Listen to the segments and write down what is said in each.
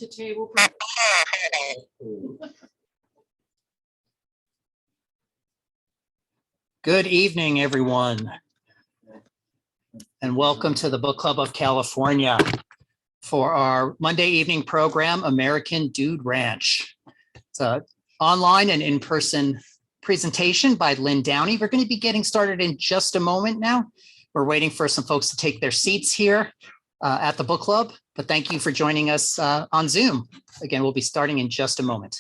to table. Good evening, everyone, and welcome to the Book Club of California for our Monday evening program, American Dude Ranch. It's an online and in-person presentation by Lynn Downey. We're going to be getting started in just a moment now. We're waiting for some folks to take their seats here at the book club, but thank you for joining us on Zoom. Again, we'll be starting in just a moment.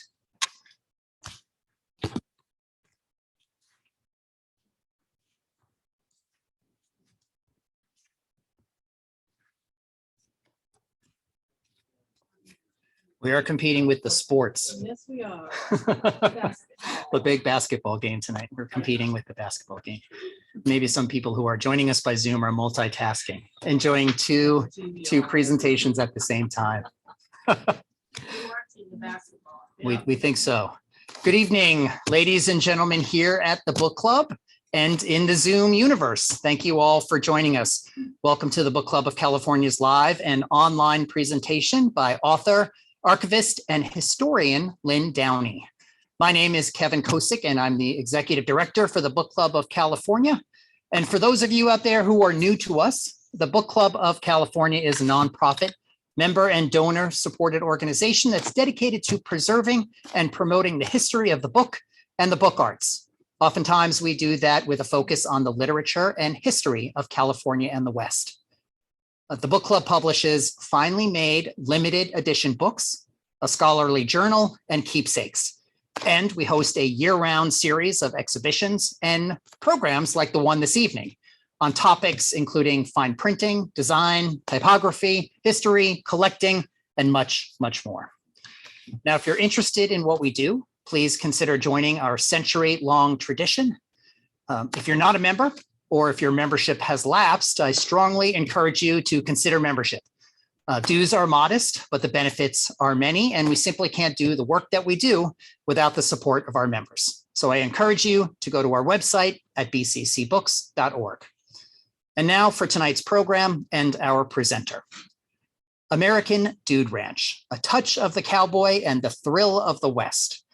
We are competing with the sports. Yes, we are. The big basketball game tonight. We're competing with the basketball game. Maybe some people who are joining us by Zoom are multitasking, enjoying two presentations at the same time. We think so. Good evening, ladies and gentlemen here at the book club and in the Zoom universe. Thank you all for joining us. Welcome to the Book Club of California's live and online presentation by author, archivist, and historian Lynn Downey. My name is Kevin Kosick, and I'm the executive director for the Book Club of California. And for those of you out there who are new to us, the Book Club of California is a nonprofit, member and donor supported organization that's dedicated to preserving and promoting the history of the book and the book arts. Oftentimes we do that with a focus on the literature and history of California and the West. The book club publishes finely made limited edition books, a scholarly journal, and keepsakes. And we host a year-round series of exhibitions and programs like the one this evening on topics including fine printing, design, typography, history, collecting, and much, much more. Now, if you're interested in what we do, please consider joining our century-long tradition. If you're not a member, or if your membership has lapsed, I strongly encourage you to consider membership. Dues are modest, but the benefits are many, and we simply can't do the work that we do without the support of our members. So I encourage you to go to our website at bccbooks.org. And now for tonight's program and our presenter. American Dude Ranch, a touch of the cowboy and the thrill of the West.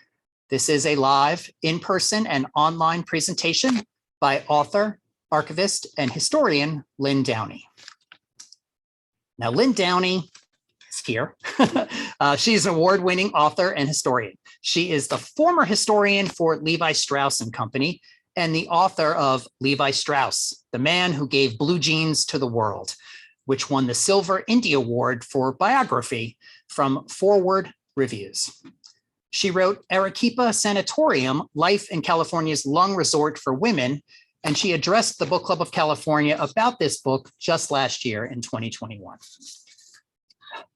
This is a live, in-person, and online presentation by author, archivist, and historian Lynn Downey. Now, Lynn Downey is here. She's an award-winning author and historian. She is the former historian for Levi Strauss & Company and the author of Levi Strauss, the man who gave blue jeans to the world, which won the Silver Indie Award for biography from Forward Reviews. She wrote Arequipa Sanatorium, Life in California's Lung Resort for Women, and she addressed the Book Club of California about this book just last year in 2021.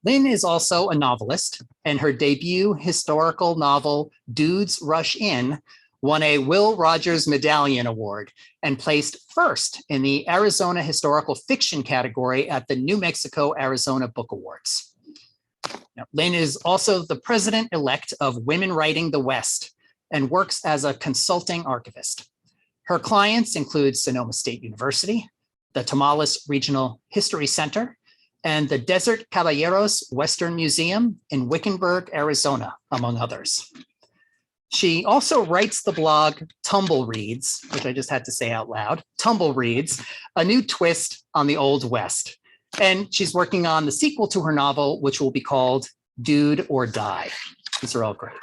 Lynn is also a novelist, and her debut historical novel, Dudes Rush In, won a Will Rogers Medallion Award and placed first in the Arizona Historical Fiction category at the New Mexico Arizona Book Awards. Now, Lynn is also the president-elect of Women Writing the West and works as a consulting archivist. Her clients include Sonoma State University, the Tamales Regional History Center, and the Desert Caballeros Western Museum in Wickenburg, Arizona, among others. She also writes the blog Tumble Reads, which I just had to say out loud, Tumble Reads, a new twist on the Old West. And she's working on the sequel to her novel, which will be called Dude or Die. These are all great.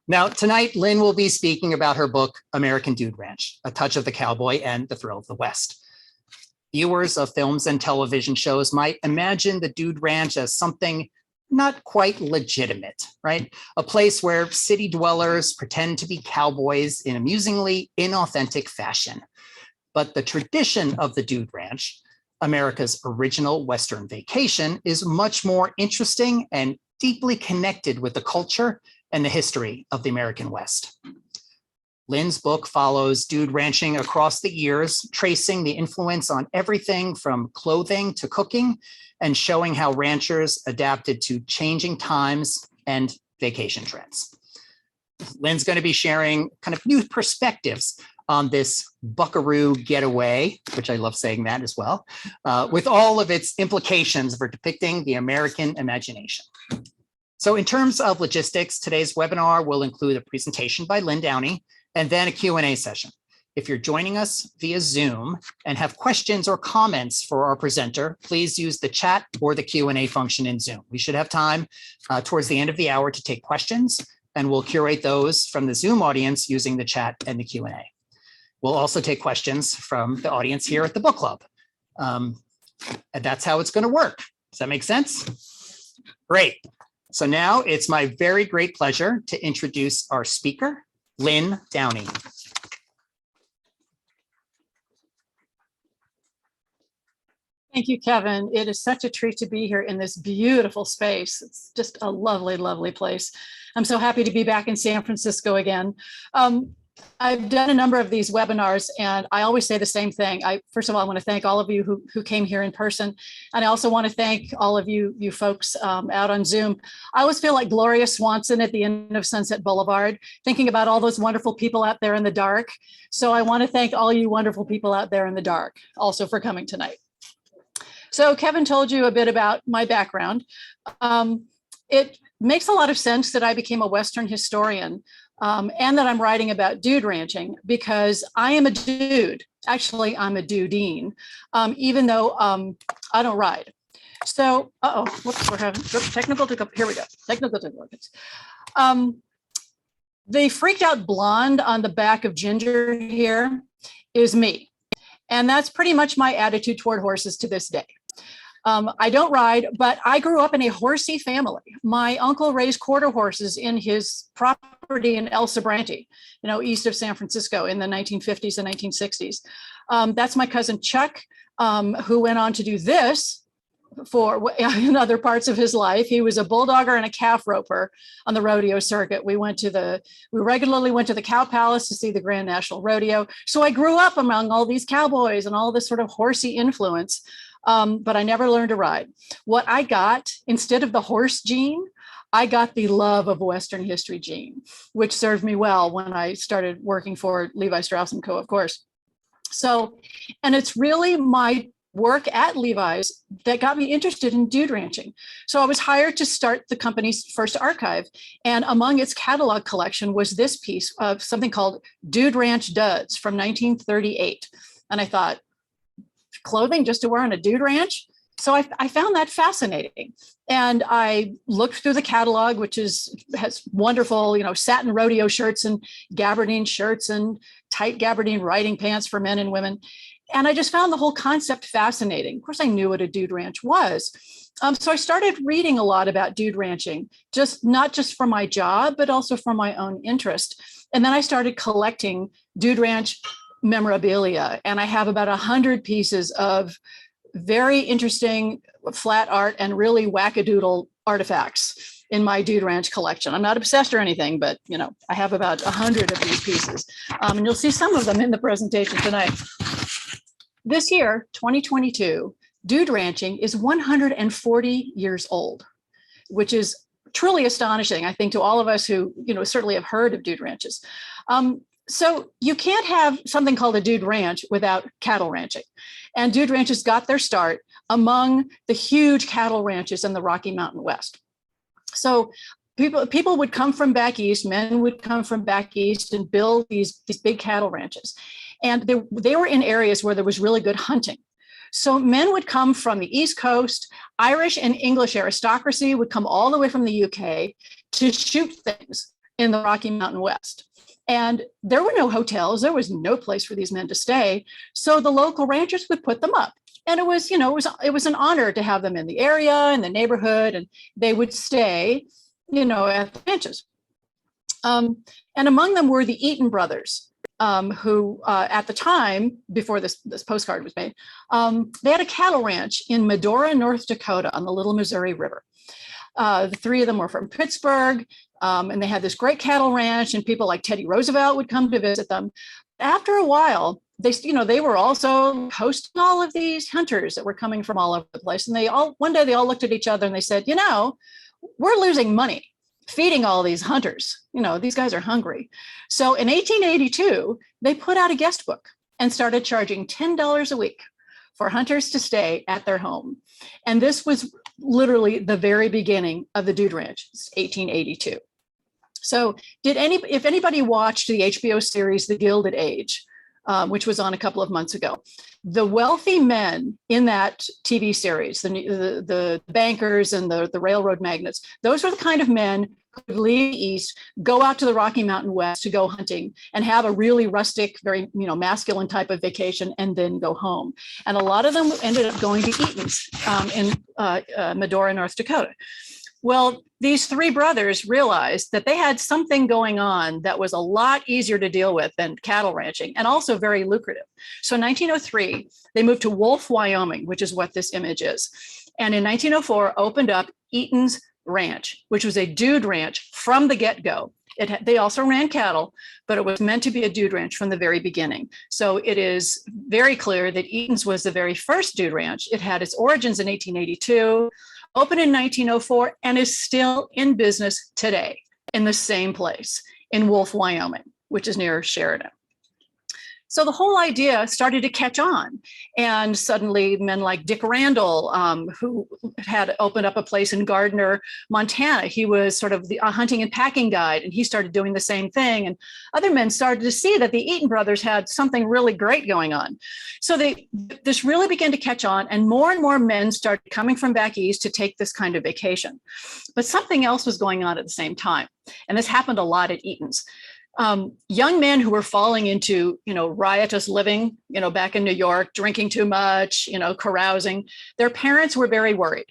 Now, tonight, Lynn will be speaking about her book, American Dude Ranch, A Touch of the Cowboy and the Thrill of the West. Viewers of films and television shows might imagine the Dude Ranch as something not quite legitimate, right? A place where city dwellers pretend to be cowboys in amusingly inauthentic fashion. But the tradition of the Dude Ranch, America's original Western vacation, is much more interesting and deeply connected with the culture and the history of the American West. Lynn's book follows dude ranching across the years, tracing the influence on everything from clothing to cooking, and showing how ranchers adapted to changing times and vacation trends. Lynn's going to be sharing kind of new perspectives on this buckaroo getaway, which I love saying that as well, with all of its implications for depicting the American imagination. So in terms of logistics, today's webinar will include a presentation by Lynn Downey and then a Q&A session. If you're joining us via Zoom and have questions or comments for our presenter, please use the chat or the Q&A function in Zoom. We should have time towards the end of the hour to take questions, and we'll curate those from the Zoom audience using the chat and the Q&A. We'll also take questions from the audience here at the book club. And that's how it's going to work. Does that make sense? Great. So now it's my very great pleasure to introduce our speaker, Lynn Downey. Thank you, Kevin. It is such a treat to be here in this beautiful space. It's just a lovely, lovely place. I'm so happy to be back in San Francisco again. I've done a number of these webinars, and I always say the same thing. First of all, I want to thank all of you who came here in person. And I also want to thank all of you folks out on Zoom. I always feel like Gloria Swanson at the end of Sunset Boulevard, thinking about all those wonderful people out there in the dark. So I want to thank all you wonderful people out there in the dark also for coming tonight. So Kevin told you a bit about my background. It makes a lot of sense that I became a Western historian and that I'm writing about dude ranching because I am a dude. Actually, I'm a dudine, even though I don't ride. So, whoops, we're having technical difficulties. Here we go. Technical difficulties. The freaked out blonde on the back of Ginger here is me. And that's pretty much my attitude toward horses to this day. I don't ride, but I grew up in a horsey family. My uncle raised quarter horses in his property in El Sobrante, east of San Francisco in the 1950s and 1960s. That's my cousin Chuck, who went on to do this in other parts of his life. He was a bulldogger and a calf roper on the rodeo circuit. We regularly went to the Cow Palace to see the Grand National Rodeo. So I grew up among all these cowboys and all this sort of horsey influence. But I never learned to ride. What I got, instead of the horse gene, I got the love of Western history gene, which served me well when I started working for Levi Strauss & Co., of course. So, and it's really my work at Levi's that got me interested in dude ranching. So I was hired to start the company's first archive. And among its catalog collection was this piece of something called Dude Ranch Duds from 1938. And I thought, clothing just to wear on a dude ranch? So I found that fascinating. And I looked through the catalog, which has wonderful, satin rodeo shirts and gabardine shirts and tight gabardine riding pants for men and women. And I just found the whole concept fascinating. Of course, I knew what a dude ranch was. So I started reading a lot about dude ranching, not just for my job, but also for my own interest. And then I started collecting dude ranch memorabilia. And I have about 100 pieces of very interesting flat art and really wackadoodle artifacts in my dude ranch collection. I'm not obsessed or anything, but I have about 100 of these pieces. And you'll see some of them in the presentation tonight. This year, 2022, dude ranching is 140 years old, which is truly astonishing, I think, to all of us who, certainly have heard of dude ranches. So you can't have something called a dude ranch without cattle ranching. And dude ranches got their start among the huge cattle ranches in the Rocky Mountain West. So people would come from back east, men would come from back east and build these big cattle ranches. And they were in areas where there was really good hunting. So men would come from the East Coast, Irish and English aristocracy would come all the way from the UK to shoot things in the Rocky Mountain West. And there were no hotels. There was no place for these men to stay. So the local ranchers would put them up. And it was an honor to have them in the area, in the neighborhood, and they would stay, at the ranches. And among them were the Eaton brothers, who at the time, before this postcard was made, they had a cattle ranch in Medora, North Dakota on the Little Missouri River. The three of them were from Pittsburgh, and they had this great cattle ranch, and people like Teddy Roosevelt would come to visit them. After a while, they were also hosting all of these hunters that were coming from all over the place. And one day they all looked at each other and they said, we're losing money. feeding all these hunters. These guys are hungry. So in 1882, they put out a guest book and started charging $10 a week for hunters to stay at their home. And this was literally the very beginning of the Dude Ranch, 1882. So if anybody watched the HBO series, The Gilded Age, which was on a couple of months ago, the wealthy men in that TV series, the bankers and the railroad magnates, those were the kind of men who would leave the East, go out to the Rocky Mountain West to go hunting and have a really rustic, very masculine type of vacation and then go home. And a lot of them ended up going to Eaton's in Medora, North Dakota. Well, these three brothers realized that they had something going on that was a lot easier to deal with than cattle ranching and also very lucrative. So in 1903, they moved to Wolf, Wyoming, which is what this image is. And in 1904, opened up Eaton's Ranch, which was a dude ranch from the get-go. They also ran cattle, but it was meant to be a dude ranch from the very beginning. So it is very clear that Eaton's was the very first dude ranch. It had its origins in 1882. Opened in 1904 and is still in business today in the same place in Wolf, Wyoming, which is near Sheridan. So the whole idea started to catch on. And suddenly men like Dick Randall, who had opened up a place in Gardner, Montana, he was sort of a hunting and packing guide, and he started doing the same thing. And other men started to see that the Eaton brothers had something really great going on. So this really began to catch on, and more men started coming from back east to take this kind of vacation. But something else was going on at the same time. And this happened a lot at Eaton's. Young men who were falling into, riotous living, back in New York, drinking too much, carousing, their parents were very worried.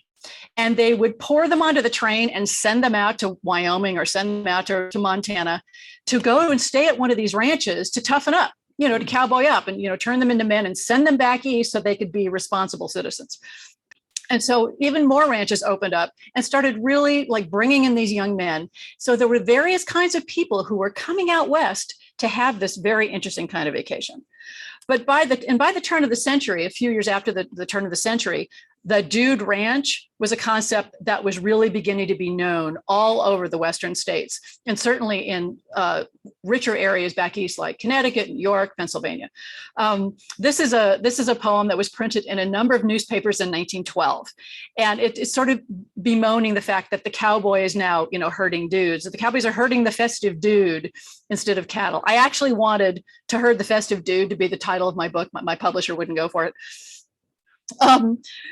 And they would pour them onto the train and send them out to Wyoming or send them out to Montana to go and stay at one of these ranches to toughen up, to cowboy up and, turn them into men and send them back east so they could be responsible citizens. And so even more ranches opened up and started really bringing in these young men. So there were various kinds of people who were coming out west to have this very interesting kind of vacation. But by the turn of the century, a few years after the turn of the century, the dude ranch was a concept that was really beginning to be known all over the Western states, and certainly in richer areas back east like Connecticut, New York, Pennsylvania. This is a poem that was printed in a number of newspapers in 1912, and it's sort of bemoaning the fact that the cowboy is now herding dudes. The cowboys are herding the festive dude instead of cattle. I actually wanted To Herd the Festive Dude to be the title of my book. My publisher wouldn't go for it.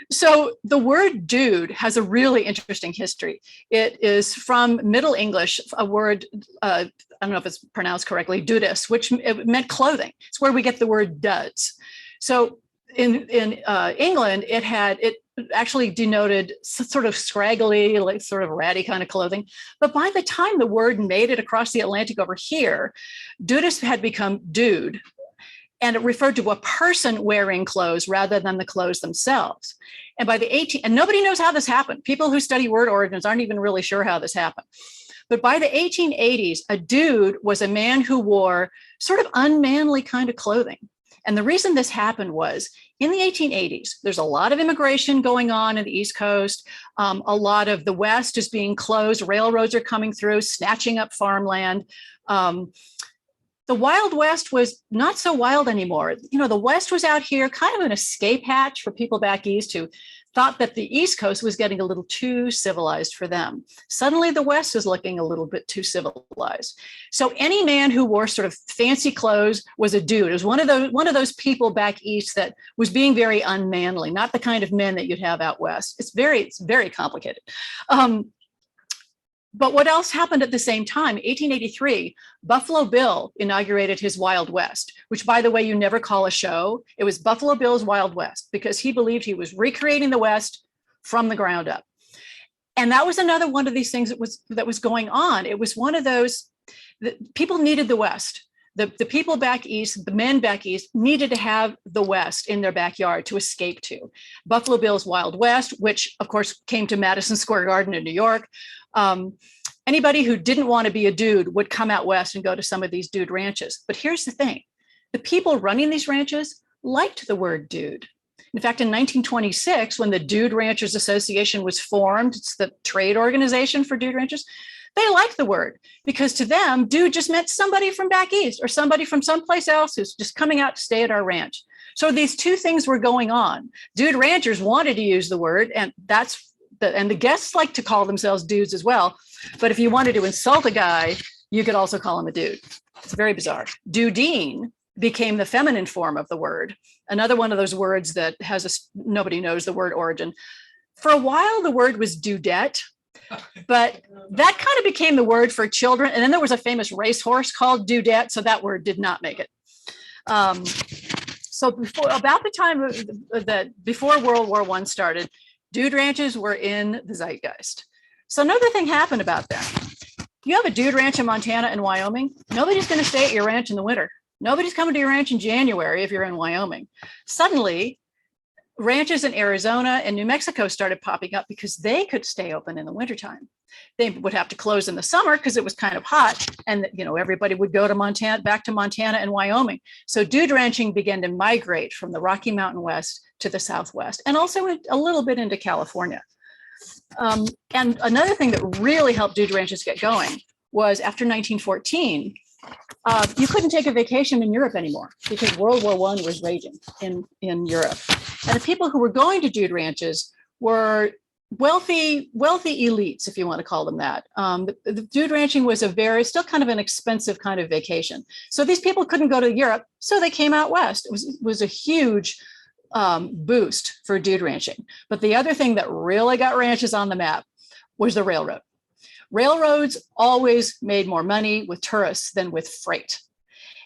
So the word dude has a really interesting history. It is from Middle English, a word, I don't know if it's pronounced correctly, dudus, which it meant clothing. It's where we get the word duds. So in England, it actually denoted sort of scraggly, sort of ratty kind of clothing. But by the time the word made it across the Atlantic over here, dudus had become dude. And it referred to a person wearing clothes rather than the clothes themselves. And and nobody knows how this happened. People who study word origins aren't even really sure how this happened. But by the 1880s, a dude was a man who wore sort of unmanly kind of clothing. And the reason this happened was in the 1880s, there's a lot of immigration going on in the East Coast. A lot of the West is being closed. Railroads are coming through, snatching up farmland. The Wild West was not so wild anymore. The West was out here kind of an escape hatch for people back east who thought that the East Coast was getting a little too civilized for them. Suddenly the West was looking a little bit too civilized. So any man who wore sort of fancy clothes was a dude. It was one of those people back east that was being very unmanly, not the kind of men that you'd have out west. It's very complicated. But what else happened at the same time? 1883, Buffalo Bill inaugurated his Wild West, which, by the way, you never call a show. It was Buffalo Bill's Wild West because he believed he was recreating the West from the ground up. And that was another one of these things that was going on. It was one of those that people needed the West. The people back east, the men back east, needed to have the West in their backyard to escape to. Buffalo Bill's Wild West, which of course came to Madison Square Garden in New York. Anybody who didn't want to be a dude would come out west and go to some of these dude ranches. But here's the thing. The people running these ranches liked the word dude. In fact, in 1926, when the Dude Ranchers Association was formed, it's the trade organization for dude ranchers, they liked the word because to them, dude just meant somebody from back east or somebody from someplace else who's just coming out to stay at our ranch. So these two things were going on. Dude ranchers wanted to use the word, and the guests like to call themselves dudes as well. But if you wanted to insult a guy, you could also call him a dude. It's very bizarre. Dudeen became the feminine form of the word. Another one of those words that nobody knows the word origin. For a while, the word was dudette, but that kind of became the word for children. And then there was a famous racehorse called Dudette, so that word did not make it. So about the time before World War I started, dude ranches were in the zeitgeist. So another thing happened about that. You have a dude ranch in Montana and Wyoming, nobody's going to stay at your ranch in the winter. Nobody's coming to your ranch in January if you're in Wyoming. Suddenly, ranches in Arizona and New Mexico started popping up because they could stay open in the wintertime. They would have to close in the summer because it was kind of hot, and everybody would go to back to Montana and Wyoming. So dude ranching began to migrate from the Rocky Mountain West to the Southwest, and also a little bit into California. And another thing that really helped dude ranches get going was after 1914, you couldn't take a vacation in Europe anymore because World War I was raging in Europe. And the people who were going to dude ranches were wealthy elites, if you want to call them that. The dude ranching was still kind of an expensive kind of vacation. So these people couldn't go to Europe, so they came out west. It was a huge boost for dude ranching. But the other thing that really got ranches on the map was the railroad. Railroads always made more money with tourists than with freight.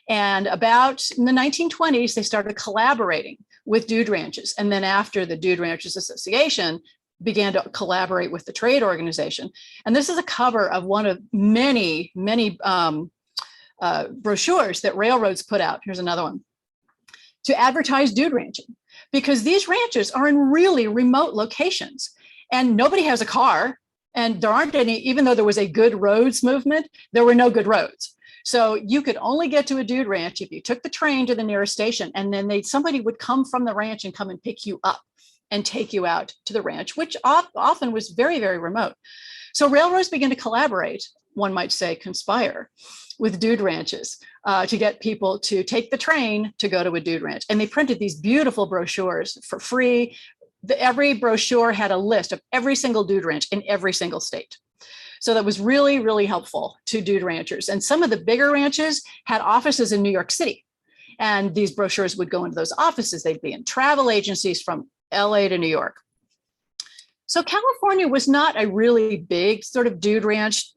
And about in the 1920s, they started collaborating with dude ranches. And then after the Dude Ranchers Association began to collaborate with the trade organization. And this is a cover of one of many, many brochures that railroads put out. Here's another one. To advertise dude ranching, because these ranches are in really remote locations and nobody has a car. And there aren't any, even though there was a good roads movement, there were no good roads. So you could only get to a dude ranch if you took the train to the nearest station, and then somebody would come from the ranch and come and pick you up and take you out to the ranch, which often was very, very remote. So railroads began to collaborate, one might say conspire, with dude ranches to get people to take the train to go to a dude ranch. And they printed these beautiful brochures for free. Every brochure had a list of every single dude ranch in every single state. So that was really, really helpful to dude ranchers. And some of the bigger ranches had offices in New York City. And these brochures would go into those offices. They'd be in travel agencies from LA to New York. So California was not a really big sort of dude ranch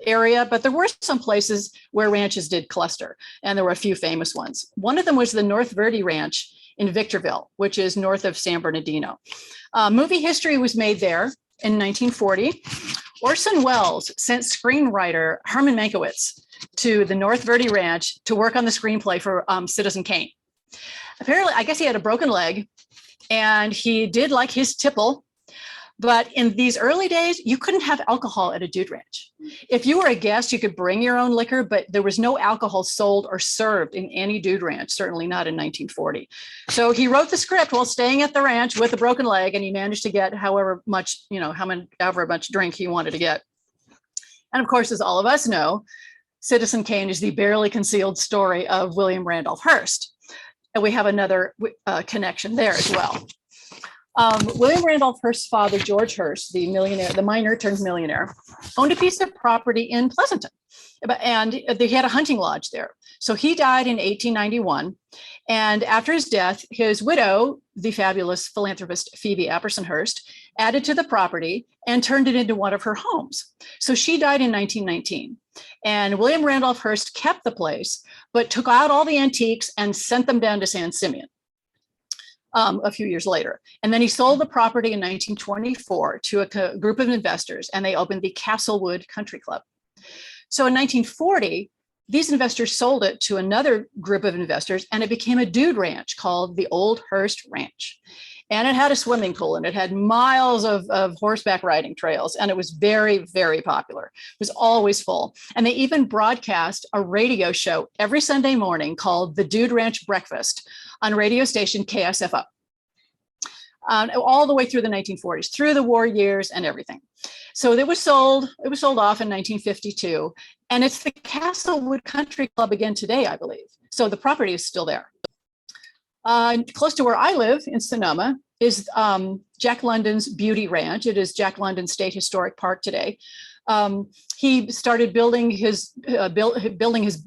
area, but there were some places where ranches did cluster. And there were a few famous ones. One of them was the North Verde Ranch in Victorville, which is north of San Bernardino. Movie history was made there in 1940. Orson Welles sent screenwriter Herman Mankiewicz to the North Verde Ranch to work on the screenplay for Citizen Kane. Apparently, I guess he had a broken leg and he did like his tipple. But in these early days, you couldn't have alcohol at a dude ranch. If you were a guest, you could bring your own liquor, but there was no alcohol sold or served in any dude ranch, certainly not in 1940. So he wrote the script while staying at the ranch with a broken leg, and he managed to get however much drink he wanted to get. And of course, as all of us know, Citizen Kane is the barely concealed story of William Randolph Hearst. And we have another connection there as well. William Randolph Hearst's father, George Hearst, the miner turned millionaire, owned a piece of property in Pleasanton, and he had a hunting lodge there. So he died in 1891. And after his death, his widow, the fabulous philanthropist Phoebe Apperson Hearst, added to the property and turned it into one of her homes. So she died in 1919. And William Randolph Hearst kept the place, but took out all the antiques and sent them down to San Simeon a few years later. And then he sold the property in 1924 to a group of investors, and they opened the Castlewood Country Club. So in 1940, these investors sold it to another group of investors, and it became a dude ranch called the Old Hearst Ranch. And it had a swimming pool, and it had miles of horseback riding trails, and it was very, very popular. It was always full. And they even broadcast a radio show every Sunday morning called the Dude Ranch Breakfast on radio station KSFO. all the way through the 1940s, through the war years and everything. So it was sold off in 1952, and it's the Castlewood Country Club again today, I believe. So the property is still there. Close to where I live in Sonoma is Jack London's Beauty Ranch. It is Jack London State Historic Park today. He started building his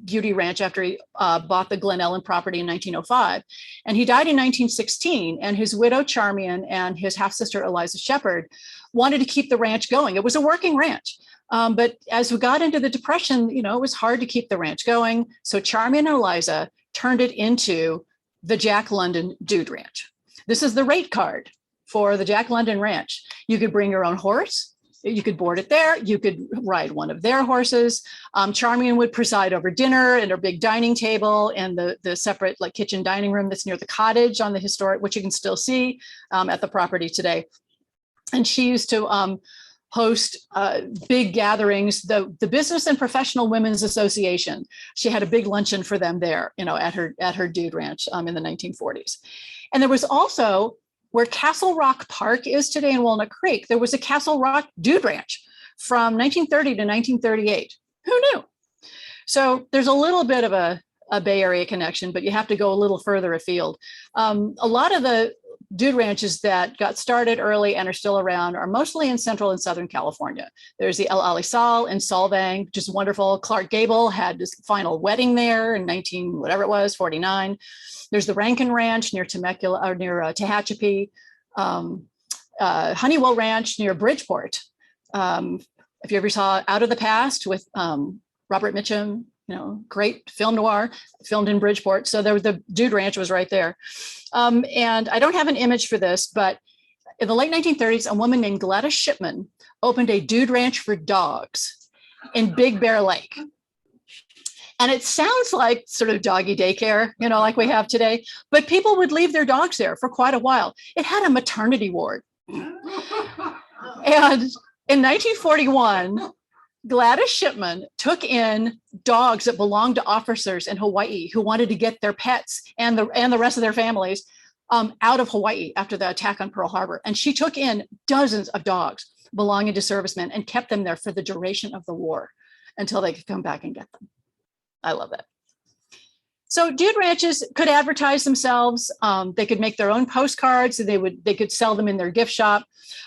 beauty ranch after he bought the Glen Ellen property in 1905, and he died in 1916. And his widow Charmian and his half sister Eliza Shepherd wanted to keep the ranch going. It was a working ranch, but as we got into the Depression, it was hard to keep the ranch going. So Charmian and Eliza turned it into the Jack London Dude Ranch. This is the rate card for the Jack London Ranch. You could bring your own horse. You could board it there. You could ride one of their horses. Charmian would preside over dinner and her big dining table and the separate kitchen dining room that's near the cottage on the historic, which you can still see at the property today. And she used to host big gatherings, the Business and Professional Women's Association. She had a big luncheon for them there, at her Dude Ranch in the 1940s. And there was also, where Castle Rock Park is today in Walnut Creek, there was a Castle Rock Dude Ranch from 1930 to 1938. Who knew? So there's a little bit of a Bay Area connection, but you have to go a little further afield. A lot of the dude ranches that got started early and are still around are mostly in Central and Southern California. There's the El Alisal in Solvang, which is wonderful. Clark Gable had his final wedding there in 49. There's the Rankin Ranch near Temecula, or near Tehachapi, Honeywell Ranch near Bridgeport. If you ever saw Out of the Past with Robert Mitchum, great film noir, filmed in Bridgeport. So the Dude Ranch was right there. And I don't have an image for this, but in the late 1930s, a woman named Gladys Shipman opened a Dude Ranch for dogs in Big Bear Lake. And it sounds like sort of doggy daycare, like we have today, but people would leave their dogs there for quite a while. It had a maternity ward. And in 1941, Gladys Shipman took in dogs that belonged to officers in Hawaii who wanted to get their pets and the rest of their families out of Hawaii after the attack on Pearl Harbor. And she took in dozens of dogs belonging to servicemen and kept them there for the duration of the war until they could come back and get them. I love that. So dude ranches could advertise themselves. They could make their own postcards. They could sell them in their gift shop.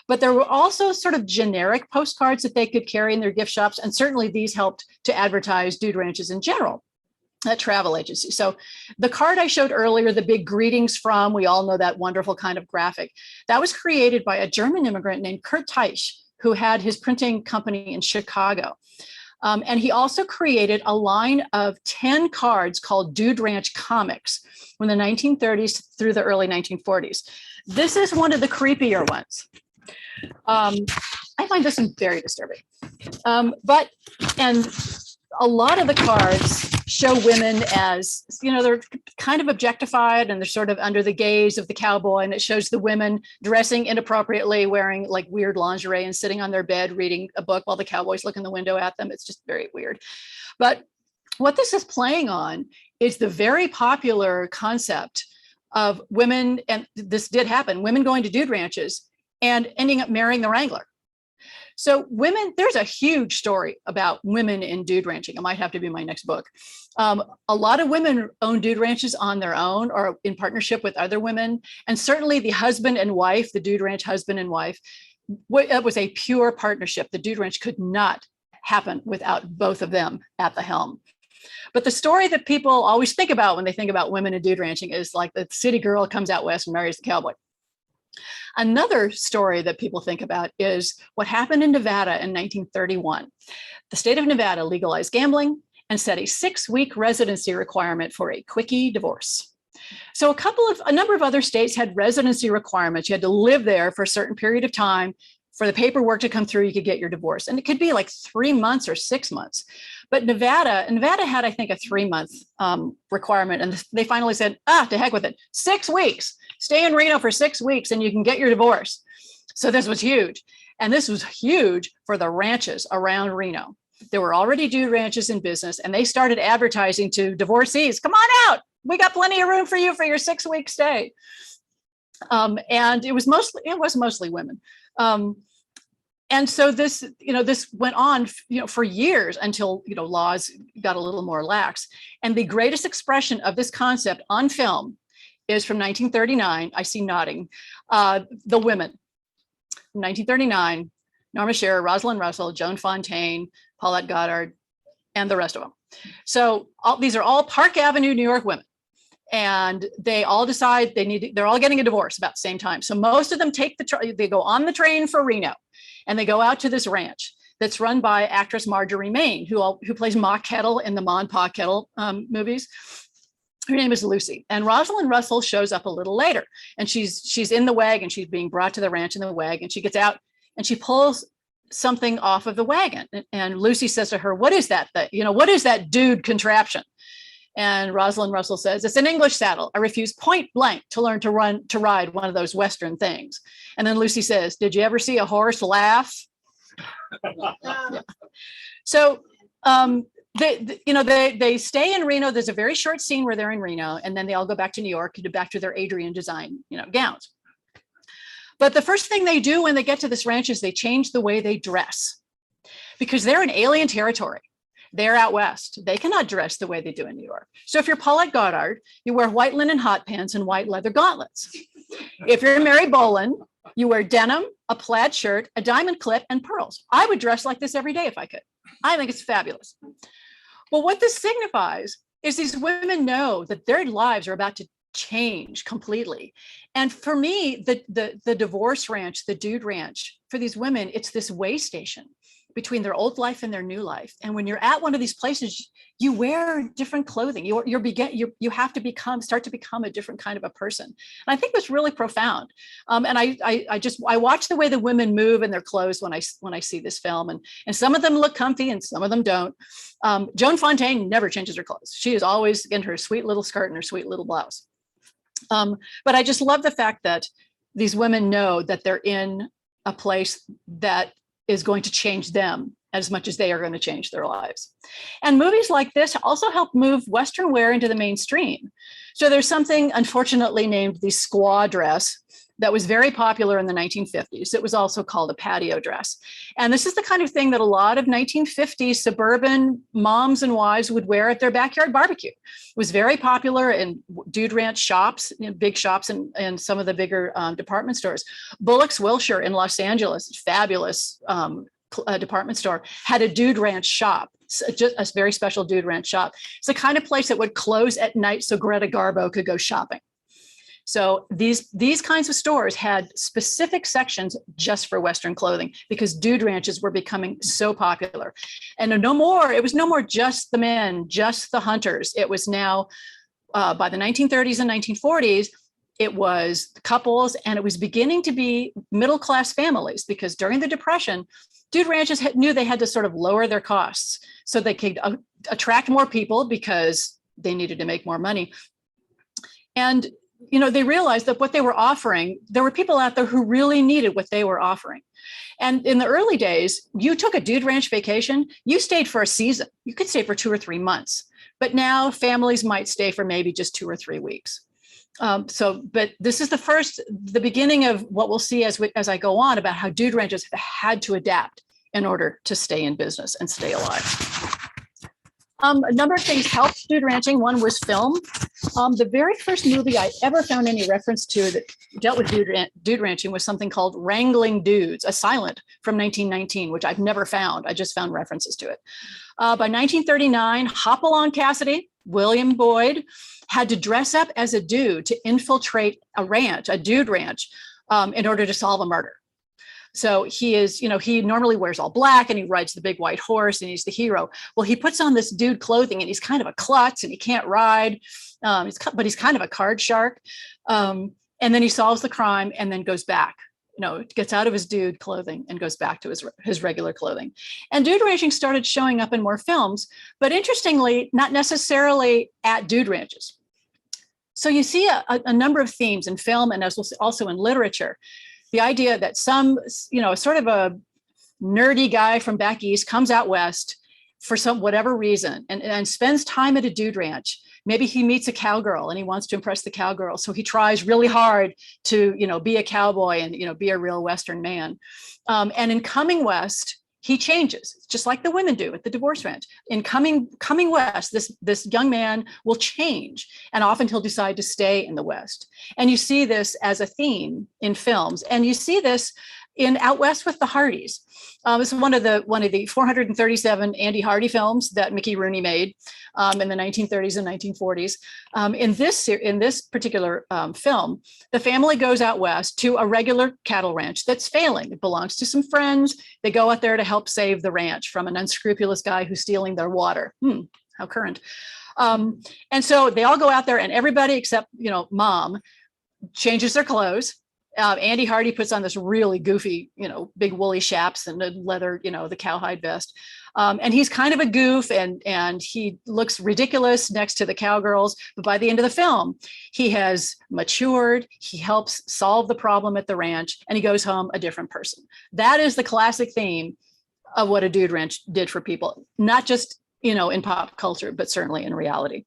But there were also sort of generic postcards that they could carry in their gift shops. And certainly these helped to advertise dude ranches in general at travel agencies. So the card I showed earlier, the big greetings from, we all know that wonderful kind of graphic, that was created by a German immigrant named Kurt Teich, who had his printing company in Chicago. And he also created a line of 10 cards called Dude Ranch Comics from the 1930s through the early 1940s. This is one of the creepier ones. I find this one very disturbing. And a lot of the cards show women as, they're kind of objectified and they're sort of under the gaze of the cowboy. And it shows the women dressing inappropriately, wearing weird lingerie and sitting on their bed reading a book while the cowboys look in the window at them. It's just very weird. But what this is playing on is the very popular concept of women, and this did happen, women going to dude ranches and ending up marrying the wrangler. So women, there's a huge story about women in dude ranching. It might have to be my next book. A lot of women own dude ranches on their own or in partnership with other women. And certainly the husband and wife, the dude ranch husband and wife, it was a pure partnership. The dude ranch could not happen without both of them at the helm. But the story that people always think about when they think about women in dude ranching is like the city girl comes out west and marries the cowboy. Another story that people think about is what happened in Nevada in 1931. The state of Nevada legalized gambling and set a 6-week residency requirement for a quickie divorce. So a number of other states had residency requirements. You had to live there for a certain period of time. For the paperwork to come through, you could get your divorce. And it could be like 3 months or 6 months. But Nevada had, I think, a 3-month requirement. And they finally said, to heck with it. 6 weeks. Stay in Reno for 6 weeks and you can get your divorce. So this was huge. And this was huge for the ranches around Reno. There were already dude ranches in business and they started advertising to divorcees, come on out. We got plenty of room for you for your 6-week stay. And it was mostly women. And so this went on, for years until, laws got a little more lax. And the greatest expression of this concept on film is from 1939. I see nodding. The Women, 1939, Norma Shearer, Rosalind Russell, Joan Fontaine, Paulette Goddard, and the rest of them. So these are all Park Avenue, New York women. And they all decide they're all getting a divorce about the same time. So most of them they go on the train for Reno, and they go out to this ranch that's run by actress Marjorie Main, who plays Ma Kettle in the Ma and Pa Kettle movies. Her name is Lucy, and Rosalind Russell shows up a little later, and she's in the wagon. She's being brought to the ranch in the wagon. She gets out and she pulls something off of the wagon, and Lucy says to her, "What is that? What is that dude contraption?" And Rosalind Russell says, "It's an English saddle. I refuse point blank to learn to ride one of those Western things." And then Lucy says, "Did you ever see a horse laugh?" Yeah. So they stay in Reno. There's a very short scene where they're in Reno, and then they all go back to New York, back to their Adrian design, gowns. But the first thing they do when they get to this ranch is they change the way they dress, because they're in alien territory. They're out west. They cannot dress the way they do in New York. So if you're Paulette Goddard, you wear white linen hot pants and white leather gauntlets. If you're Mary Boland, you wear denim, a plaid shirt, a diamond clip, and pearls. I would dress like this every day if I could. I think it's fabulous. Well, what this signifies is these women know that their lives are about to change completely. And for me, the divorce ranch, the dude ranch, for these women, it's this way station between their old life and their new life. And when you're at one of these places, you wear different clothing. You have to start to become a different kind of a person. And I think that's really profound. And I watch the way the women move in their clothes when I see this film, and some of them look comfy and some of them don't. Joan Fontaine never changes her clothes. She is always in her sweet little skirt and her sweet little blouse. But I just love the fact that these women know that they're in a place that is going to change them as much as they are going to change their lives. And movies like this also help move Western wear into the mainstream. So there's something unfortunately named the squaw dress that was very popular in the 1950s. It was also called a patio dress. And this is the kind of thing that a lot of 1950s suburban moms and wives would wear at their backyard barbecue. It was very popular in dude ranch shops, big shops, and some of the bigger department stores. Bullock's Wilshire in Los Angeles, fabulous department store, had a dude ranch shop, just a very special dude ranch shop. It's the kind of place that would close at night so Greta Garbo could go shopping. So these kinds of stores had specific sections just for Western clothing because dude ranches were becoming so popular. And it was no more just the men, just the hunters. It was now, by the 1930s and 1940s, it was couples, and it was beginning to be middle-class families, because during the Depression, dude ranches knew they had to sort of lower their costs so they could attract more people because they needed to make more money. And they realized that what they were offering, there were people out there who really needed what they were offering. And in the early days, you took a dude ranch vacation, you stayed for a season. You could stay for 2 or 3 months. But now families might stay for maybe just 2 or 3 weeks. But this is the beginning of what we'll see as I go on about how dude ranches have had to adapt in order to stay in business and stay alive. A number of things helped dude ranching. One was film. The very first movie I ever found any reference to that dealt with dude ranching was something called Wrangling Dudes, a silent from 1919, which I've never found. I just found references to it. By 1939, Hopalong Cassidy, William Boyd, had to dress up as a dude to infiltrate a dude ranch, in order to solve a murder. So he normally wears all black and he rides the big white horse and he's the hero. Well, he puts on this dude clothing and he's kind of a klutz and he can't ride, but he's kind of a card shark. And then he solves the crime and then goes back, gets out of his dude clothing and goes back to his regular clothing. And dude ranching started showing up in more films, but interestingly, not necessarily at dude ranches. So you see a number of themes in film and also in literature. The idea that some, sort of a nerdy guy from back east comes out west for whatever reason and spends time at a dude ranch, Maybe he meets a cowgirl and he wants to impress the cowgirl. So he tries really hard to, be a cowboy and, be a real Western man. And in coming west, he changes, just like the women do at the divorce ranch. In coming west, this young man will change, and often he'll decide to stay in the West. And you see this as a theme in films, and you see this in Out West with the Hardys. This is one of the 437 Andy Hardy films that Mickey Rooney made in the 1930s and 1940s. In this particular film, the family goes out west to a regular cattle ranch that's failing. It belongs to some friends. They go out there to help save the ranch from an unscrupulous guy who's stealing their water. How current. And so they all go out there, and everybody except mom changes their clothes. Andy Hardy puts on this really goofy, big woolly chaps and a leather, the cowhide vest. And he's kind of a goof, and he looks ridiculous next to the cowgirls. But by the end of the film, he has matured. He helps solve the problem at the ranch, and he goes home a different person. That is the classic theme of what a dude ranch did for people, not just, in pop culture, but certainly in reality.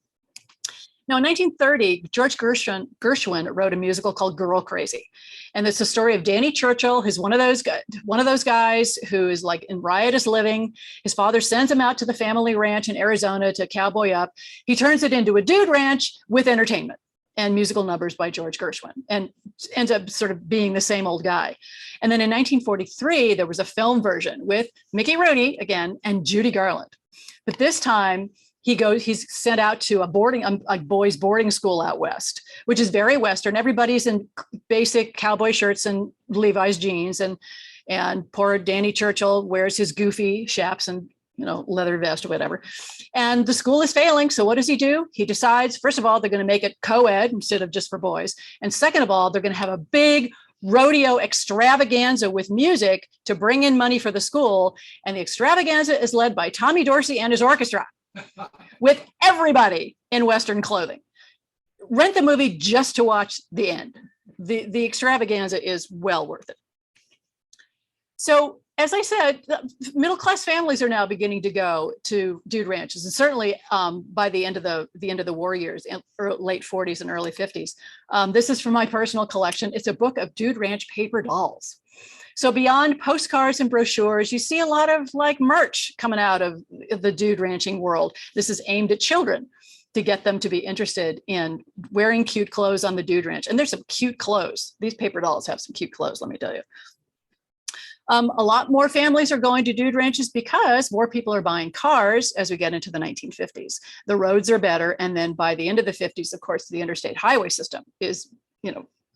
Now, in 1930, George Gershwin wrote a musical called Girl Crazy. And it's the story of Danny Churchill, who's one of those guys who is like in riotous living. His father sends him out to the family ranch in Arizona to cowboy up. He turns it into a dude ranch with entertainment and musical numbers by George Gershwin, and ends up sort of being the same old guy. And then in 1943, there was a film version with Mickey Rooney again and Judy Garland. But this time, he's sent out to a boys boarding school out west, which is very Western. Everybody's in basic cowboy shirts and Levi's jeans, and poor Danny Churchill wears his goofy chaps and leather vest or whatever. And the school is failing. So what does he do? He decides, first of all, they're going to make it co-ed instead of just for boys. And second of all, they're going to have a big rodeo extravaganza with music to bring in money for the school. And the extravaganza is led by Tommy Dorsey and his orchestra, with everybody in Western clothing. Rent the movie just to watch the end. The extravaganza is well worth it. So, as I said, middle-class families are now beginning to go to dude ranches, and certainly by the end of the war years, late 40s and early 50s. This is from my personal collection. It's a book of dude ranch paper dolls. So beyond postcards and brochures, you see a lot of merch coming out of the dude ranching world. This is aimed at children to get them to be interested in wearing cute clothes on the dude ranch. And there's some cute clothes. These paper dolls have some cute clothes, let me tell you. A lot more families are going to dude ranches because more people are buying cars as we get into the 1950s. The roads are better. And then by the end of the 50s, of course, the interstate highway system is,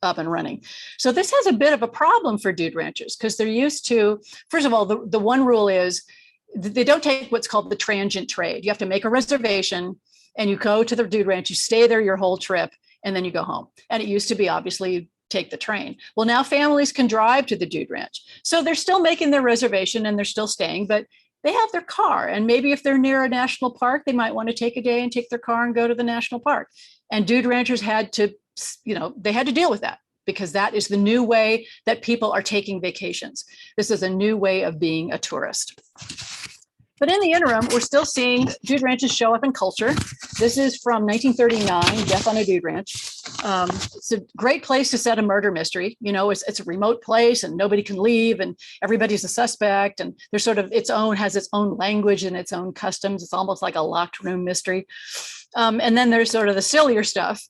up and running. So this has a bit of a problem for dude ranchers because they're used to, first of all, the one rule is they don't take what's called the transient trade. You have to make a reservation and you go to the dude ranch, you stay there your whole trip, and then you go home. And it used to be obviously take the train. Well, now families can drive to the dude ranch. So they're still making their reservation and they're still staying, but they have their car. And maybe if they're near a national park, they might want to take a day and take their car and go to the national park. And dude ranchers had to, they had to deal with that because that is the new way that people are taking vacations. This is a new way of being a tourist. But in the interim, we're still seeing dude ranches show up in culture. This is from 1939, Death on a Dude Ranch. It's a great place to set a murder mystery. It's a remote place and nobody can leave and everybody's a suspect. And there's has its own language and its own customs. It's almost like a locked room mystery. And then there's sort of the sillier stuff.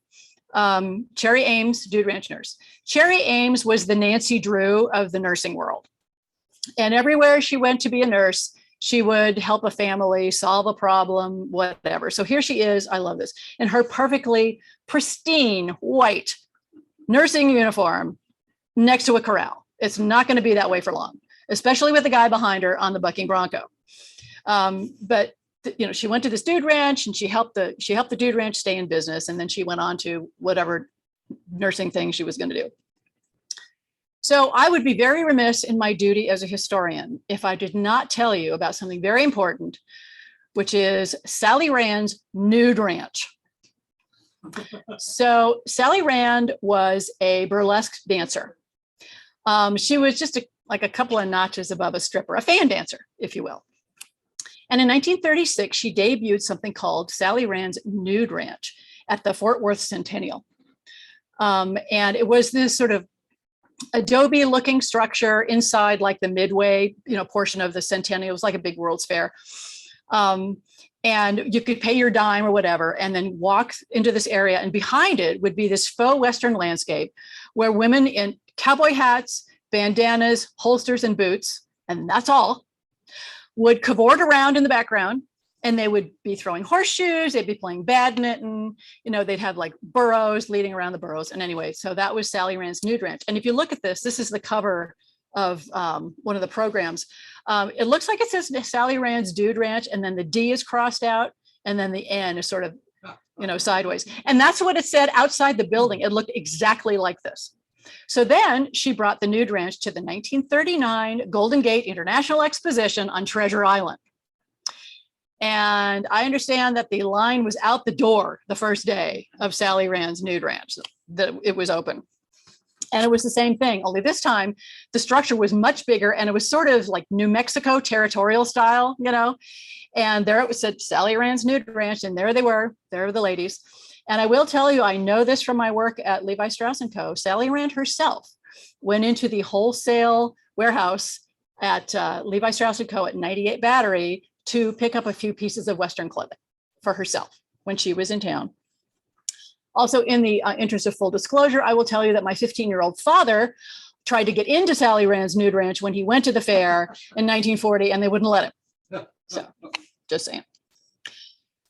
Cherry Ames, dude ranch nurse. Cherry Ames was the Nancy Drew of the nursing world. And everywhere she went to be a nurse, she would help a family, solve a problem, whatever. So here she is. I love this. In her perfectly pristine white nursing uniform next to a corral. It's not going to be that way for long, especially with the guy behind her on the bucking bronco. But she went to this dude ranch and she helped the dude ranch stay in business. And then she went on to whatever nursing thing she was going to do. So I would be very remiss in my duty as a historian if I did not tell you about something very important, which is Sally Rand's nude ranch. So Sally Rand was a burlesque dancer. She was just like a couple of notches above a stripper, a fan dancer, if you will. And in 1936, she debuted something called Sally Rand's Nude Ranch at the Fort Worth Centennial. And it was this sort of adobe looking structure inside like the midway, portion of the Centennial. It was like a big World's Fair. And you could pay your dime or whatever, and then walk into this area. And behind it would be this faux Western landscape where women in cowboy hats, bandanas, holsters, and boots, and that's all, would cavort around in the background. And they would be throwing horseshoes, they'd be playing badminton, they'd have like burros leading around the burros. And anyway, so that was Sally Rand's Nude Ranch. And if you look at this is the cover of one of the programs. It looks like it says Sally Rand's Dude Ranch, and then the D is crossed out, and then the N is sort of, sideways. And that's what it said outside the building. It looked exactly like this. So then she brought the Nude Ranch to the 1939 Golden Gate International Exposition on Treasure Island. And I understand that the line was out the door the first day of Sally Rand's Nude Ranch, that it was open. And it was the same thing, only this time the structure was much bigger, and it was sort of like New Mexico territorial style, and there it was said Sally Rand's Nude Ranch, and there they were the ladies. And I will tell you, I know this from my work at Levi Strauss & Co. Sally Rand herself went into the wholesale warehouse at Levi Strauss & Co. at 98 Battery to pick up a few pieces of Western clothing for herself when she was in town. Also, in the interest of full disclosure, I will tell you that my 15-year-old father tried to get into Sally Rand's Nude Ranch when he went to the fair in 1940, and they wouldn't let him. So, just saying.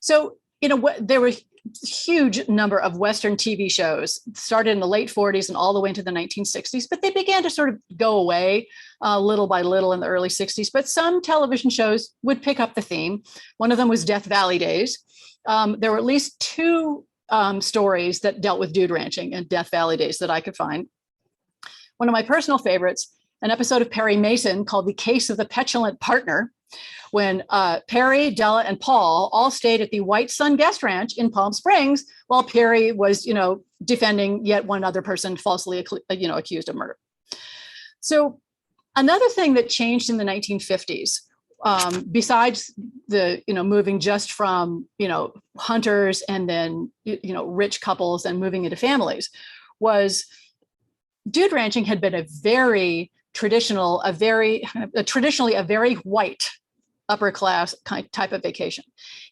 So, there were a huge number of Western TV shows, started in the late 40s and all the way into the 1960s, but they began to sort of go away little by little in the early 60s. But some television shows would pick up the theme. One of them was Death Valley Days. There were at least two stories that dealt with dude ranching and Death Valley Days that I could find. One of my personal favorites, an episode of Perry Mason called The Case of the Petulant Partner, when Perry, Della, and Paul all stayed at the White Sun Guest Ranch in Palm Springs while Perry was, defending yet one other person falsely, accused of murder. So another thing that changed in the 1950s, besides the, moving just from, hunters and then, rich couples and moving into families, was dude ranching had been a very traditional, traditionally a very white upper class type of vacation.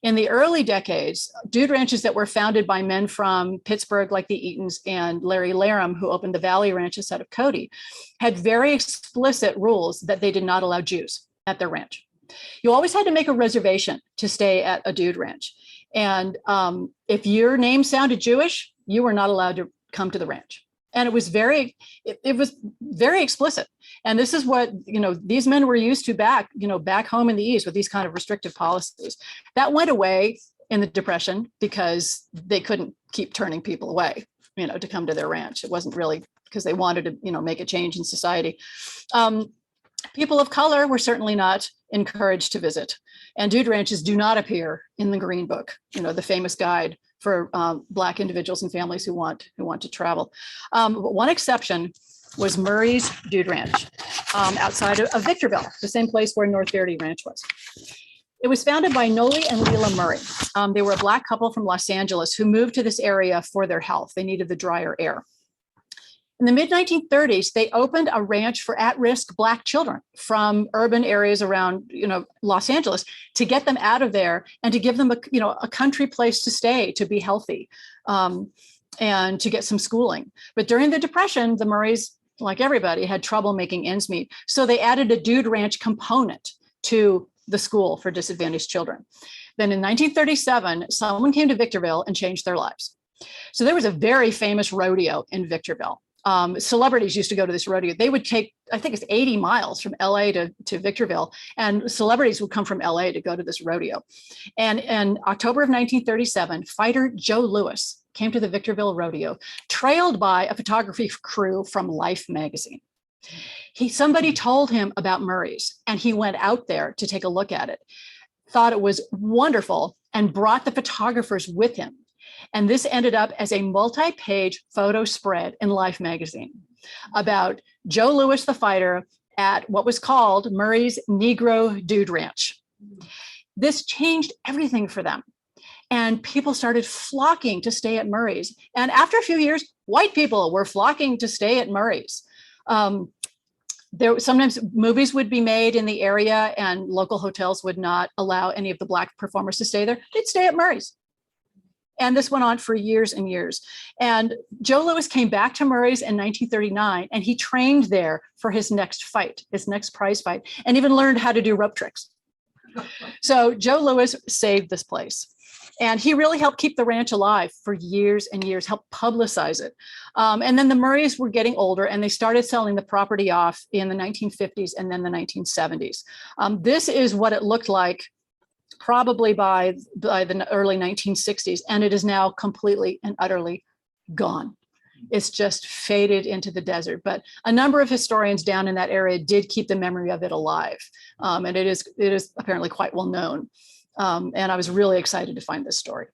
In the early decades, dude ranches that were founded by men from Pittsburgh, like the Eatons and Larry Laram, who opened the Valley Ranch outside of Cody, had very explicit rules that they did not allow Jews at their ranch. You always had to make a reservation to stay at a dude ranch. And if your name sounded Jewish, you were not allowed to come to the ranch. And it was very explicit. And this is what, these men were used to back home in the East with these kind of restrictive policies. That went away in the Depression because they couldn't keep turning people away, to come to their ranch. It wasn't really because they wanted to, make a change in society. People of color were certainly not encouraged to visit. And dude ranches do not appear in the Green Book, the famous guide for Black individuals and families who want to travel. But one exception was Murray's Dude Ranch outside of Victorville, the same place where North Verdi Ranch was. It was founded by Noli and Leela Murray. They were a Black couple from Los Angeles who moved to this area for their health. They needed the drier air. In the mid-1930s, they opened a ranch for at-risk Black children from urban areas around, Los Angeles, to get them out of there and to give them a country place to stay, to be healthy, and to get some schooling. But during the Depression, the Murrays, like everybody, had trouble making ends meet. So they added a dude ranch component to the school for disadvantaged children. Then in 1937, someone came to Victorville and changed their lives. So there was a very famous rodeo in Victorville. Celebrities used to go to this rodeo. They would take, I think it's 80 miles from LA to Victorville, and celebrities would come from LA to go to this rodeo. And in October of 1937, fighter Joe Louis came to the Victorville rodeo, trailed by a photography crew from Life magazine. Somebody told him about Murray's, and he went out there to take a look at it, thought it was wonderful, and brought the photographers with him. And this ended up as a multi-page photo spread in Life magazine about Joe Louis, the fighter, at what was called Murray's Negro Dude Ranch. This changed everything for them. And people started flocking to stay at Murray's. And after a few years, white people were flocking to stay at Murray's. There sometimes movies would be made in the area and local hotels would not allow any of the Black performers to stay there. They'd stay at Murray's. And this went on for years and years. And Joe Louis came back to Murray's in 1939, and he trained there for his next fight, his next prize fight, and even learned how to do rope tricks. So Joe Louis saved this place. And he really helped keep the ranch alive for years and years, helped publicize it. And then the Murrays were getting older and they started selling the property off in the 1950s and then the 1970s. This is what it looked like probably by the early 1960s, and it is now completely and utterly gone. It's just faded into the desert. But a number of historians down in that area did keep the memory of it alive. And it is apparently quite well known. And I was really excited to find this story.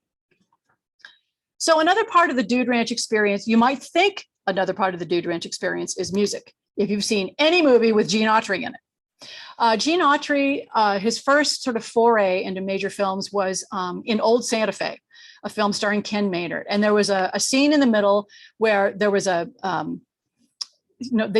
So another part of the Dude Ranch experience, you might think another part of the Dude Ranch experience is music. If you've seen any movie with Gene Autry in it. Gene Autry, his first sort of foray into major films was in Old Santa Fe, a film starring Ken Maynard. And there was a scene in the middle where there was they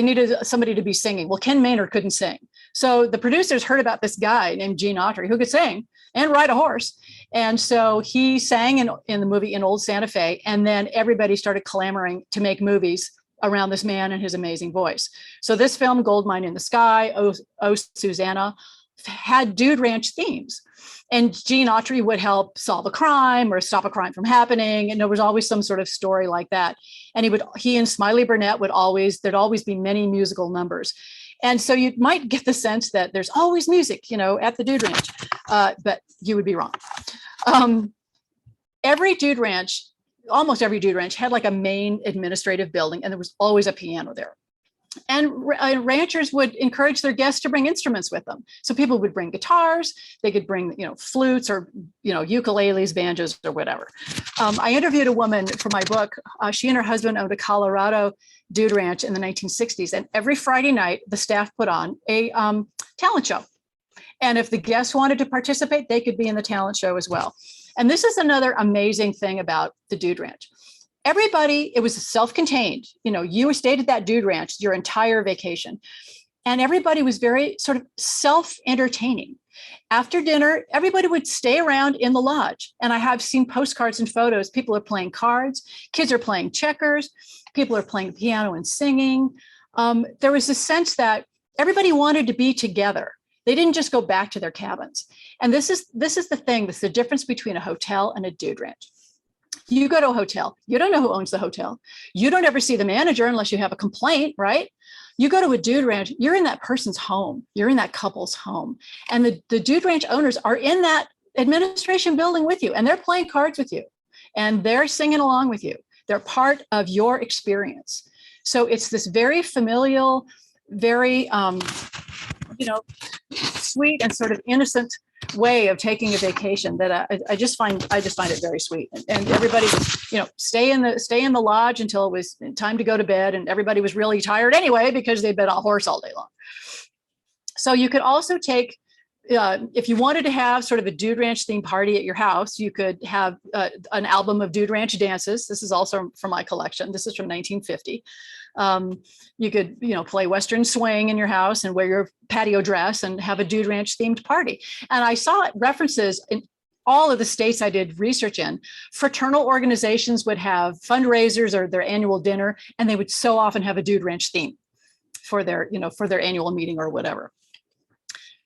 needed somebody to be singing. Well, Ken Maynard couldn't sing. So the producers heard about this guy named Gene Autry who could sing and ride a horse. And so he sang in the movie in Old Santa Fe, and then everybody started clamoring to make movies around this man and his amazing voice. So this film, Gold Mine in the Sky, Oh Susanna, had Dude Ranch themes. And Gene Autry would help solve a crime or stop a crime from happening. And there was always some sort of story like that. And he and Smiley Burnett there'd always be many musical numbers. And so you might get the sense that there's always music, at the Dude Ranch, but you would be wrong. Almost every Dude Ranch had like a main administrative building, and there was always a piano there. And ranchers would encourage their guests to bring instruments with them. So people would bring guitars, they could bring, flutes or, ukuleles, banjos, or whatever. I interviewed a woman for my book. She and her husband owned a Colorado Dude Ranch in the 1960s. And every Friday night, the staff put on a talent show. And if the guests wanted to participate, they could be in the talent show as well. And this is another amazing thing about the Dude Ranch. Everybody, it was self-contained. You stayed at that Dude Ranch your entire vacation. And everybody was very sort of self-entertaining. After dinner, everybody would stay around in the lodge. And I have seen postcards and photos. People are playing cards. Kids are playing checkers. People are playing piano and singing. There was a sense that everybody wanted to be together. They didn't just go back to their cabins. And this is the thing. This is the difference between a hotel and a Dude Ranch. You go to a hotel, you don't know who owns the hotel. You don't ever see the manager unless you have a complaint, right? You go to a Dude Ranch, you're in that person's home. You're in that couple's home. And the Dude Ranch owners are in that administration building with you, and they're playing cards with you, and they're singing along with you. They're part of your experience. So it's this very familial, very, sweet and sort of innocent way of taking a vacation that I just find it very sweet. And everybody would, stay in the lodge until it was time to go to bed. And everybody was really tired anyway, because they'd been on a horse all day long. So you could also take, if you wanted to have sort of a Dude Ranch themed party at your house, you could have an album of Dude Ranch dances. This is also from my collection. This is from 1950. You could, play Western swing in your house and wear your patio dress and have a Dude Ranch themed party. And I saw references in all of the states I did research in. Fraternal organizations would have fundraisers or their annual dinner, and they would so often have a Dude Ranch theme for their annual meeting or whatever.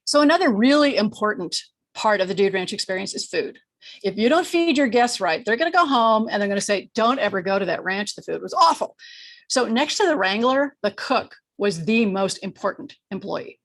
So another really important part of the Dude Ranch experience is food. If you don't feed your guests right, they're going to go home and they're going to say, don't ever go to that ranch. The food was awful. So next to the wrangler, the cook was the most important employee.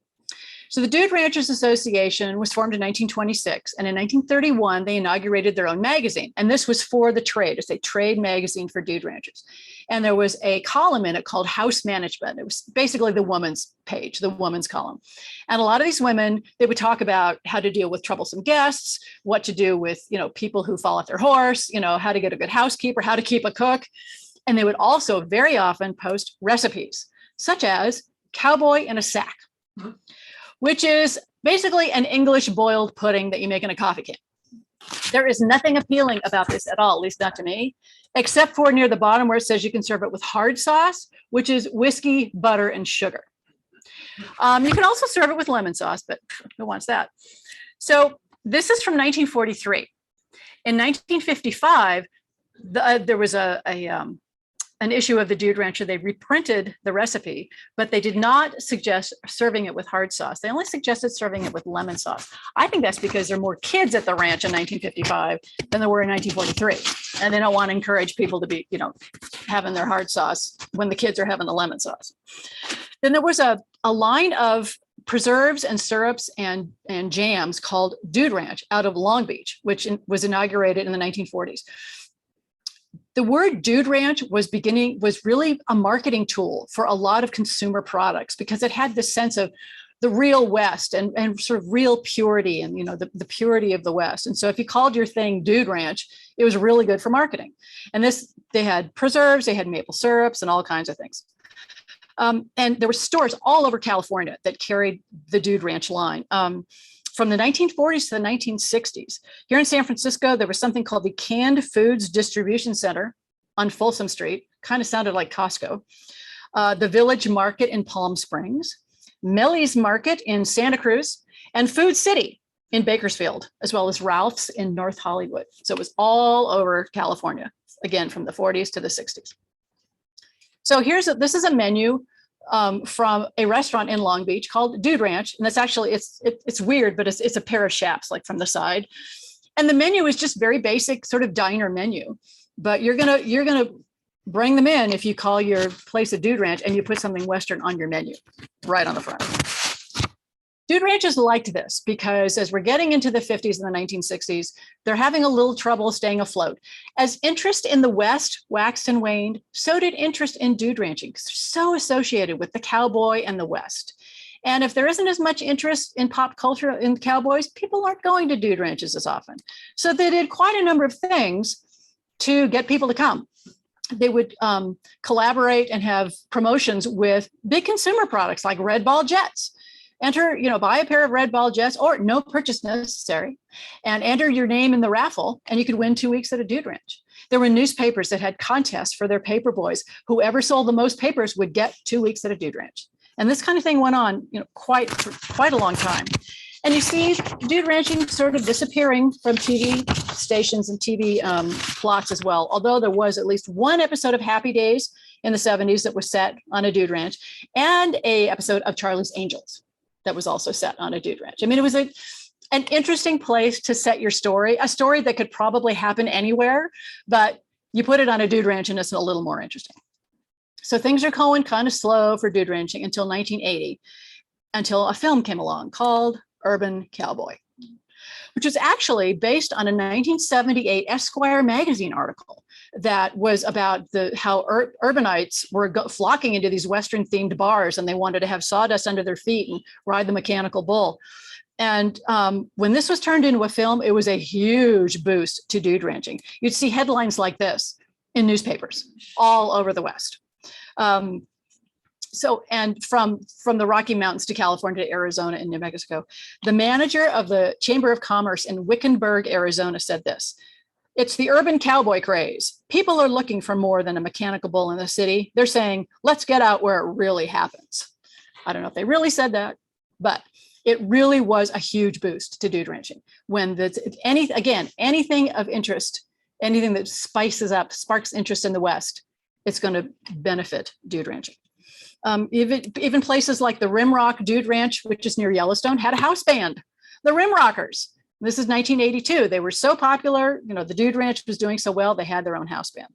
So the Dude Ranchers Association was formed in 1926. And in 1931, they inaugurated their own magazine. And this was for the trade. It's a trade magazine for Dude Ranchers. And there was a column in it called House Management. It was basically the woman's page, the woman's column. And a lot of these women, they would talk about how to deal with troublesome guests, what to do with, people who fall off their horse, how to get a good housekeeper, how to keep a cook. And they would also very often post recipes, such as Cowboy in a sack, which is basically an English boiled pudding that you make in a coffee can. There is nothing appealing about this at all, at least not to me, except for near the bottom where it says you can serve it with hard sauce, which is whiskey, butter, and sugar. You can also serve it with lemon sauce, but who wants that? So this is from 1943. In 1955, there was an issue of the Dude Rancher. They reprinted the recipe, but they did not suggest serving it with hard sauce. They only suggested serving it with lemon sauce. I think that's because there are more kids at the ranch in 1955 than there were in 1943. And they don't want to encourage people to be, having their hard sauce when the kids are having the lemon sauce. Then there was a line of preserves and syrups and jams called Dude Ranch out of Long Beach, which was inaugurated in the 1940s. The word Dude Ranch was really a marketing tool for a lot of consumer products because it had this sense of the real West and sort of real purity and, the purity of the West. And so if you called your thing Dude Ranch, it was really good for marketing. And they had preserves, they had maple syrups and all kinds of things. And there were stores all over California that carried the Dude Ranch line. From the 1940s to the 1960s. Here in San Francisco, there was something called the Canned Foods Distribution Center on Folsom Street, kind of sounded like Costco. The Village Market in Palm Springs, Millie's Market in Santa Cruz, and Food City in Bakersfield, as well as Ralph's in North Hollywood. So it was all over California, again, from the 40s to the 60s. So this is a menu from a restaurant in Long Beach called Dude Ranch. And that's actually, it's weird, but it's a pair of chaps like from the side. And the menu is just very basic sort of diner menu, but you're gonna bring them in if you call your place a Dude Ranch and you put something Western on your menu right on the front. Dude Ranches liked this because as we're getting into the 50s and the 1960s, they're having a little trouble staying afloat. As interest in the West waxed and waned, so did interest in dude ranching, because they're so associated with the cowboy and the West. And if there isn't as much interest in pop culture in cowboys, people aren't going to dude ranches as often. So they did quite a number of things to get people to come. They would collaborate and have promotions with big consumer products like Red Ball Jets. Buy a pair of Red Ball Jets or no purchase necessary and enter your name in the raffle and you could win 2 weeks at a Dude Ranch. There were newspapers that had contests for their paper boys. Whoever sold the most papers would get 2 weeks at a Dude Ranch. And this kind of thing went on, quite a long time. And you see dude ranching sort of disappearing from TV stations and TV plots as well. Although there was at least one episode of Happy Days in the 70s that was set on a dude ranch and a episode of Charlie's Angels that was also set on a dude ranch. I mean, it was an interesting place to set your story, a story that could probably happen anywhere, but you put it on a dude ranch and it's a little more interesting. So things are going kind of slow for dude ranching until 1980, until a film came along called Urban Cowboy, which was actually based on a 1978 Esquire magazine article that was about how urbanites were flocking into these Western themed bars and they wanted to have sawdust under their feet and ride the mechanical bull. And when this was turned into a film, it was a huge boost to dude ranching. You'd see headlines like this in newspapers all over the West. And from the Rocky Mountains to California to Arizona and New Mexico, the manager of the Chamber of Commerce in Wickenburg, Arizona said this: "It's the urban cowboy craze. People are looking for more than a mechanical bull in the city. They're saying, let's get out where it really happens." I don't know if they really said that, but it really was a huge boost to dude ranching. When anything of interest, anything that sparks interest in the West, it's going to benefit dude ranching. Even places like the Rimrock Dude Ranch, which is near Yellowstone, had a house band, the Rimrockers. This is 1982. They were so popular, the Dude Ranch was doing so well, they had their own house band.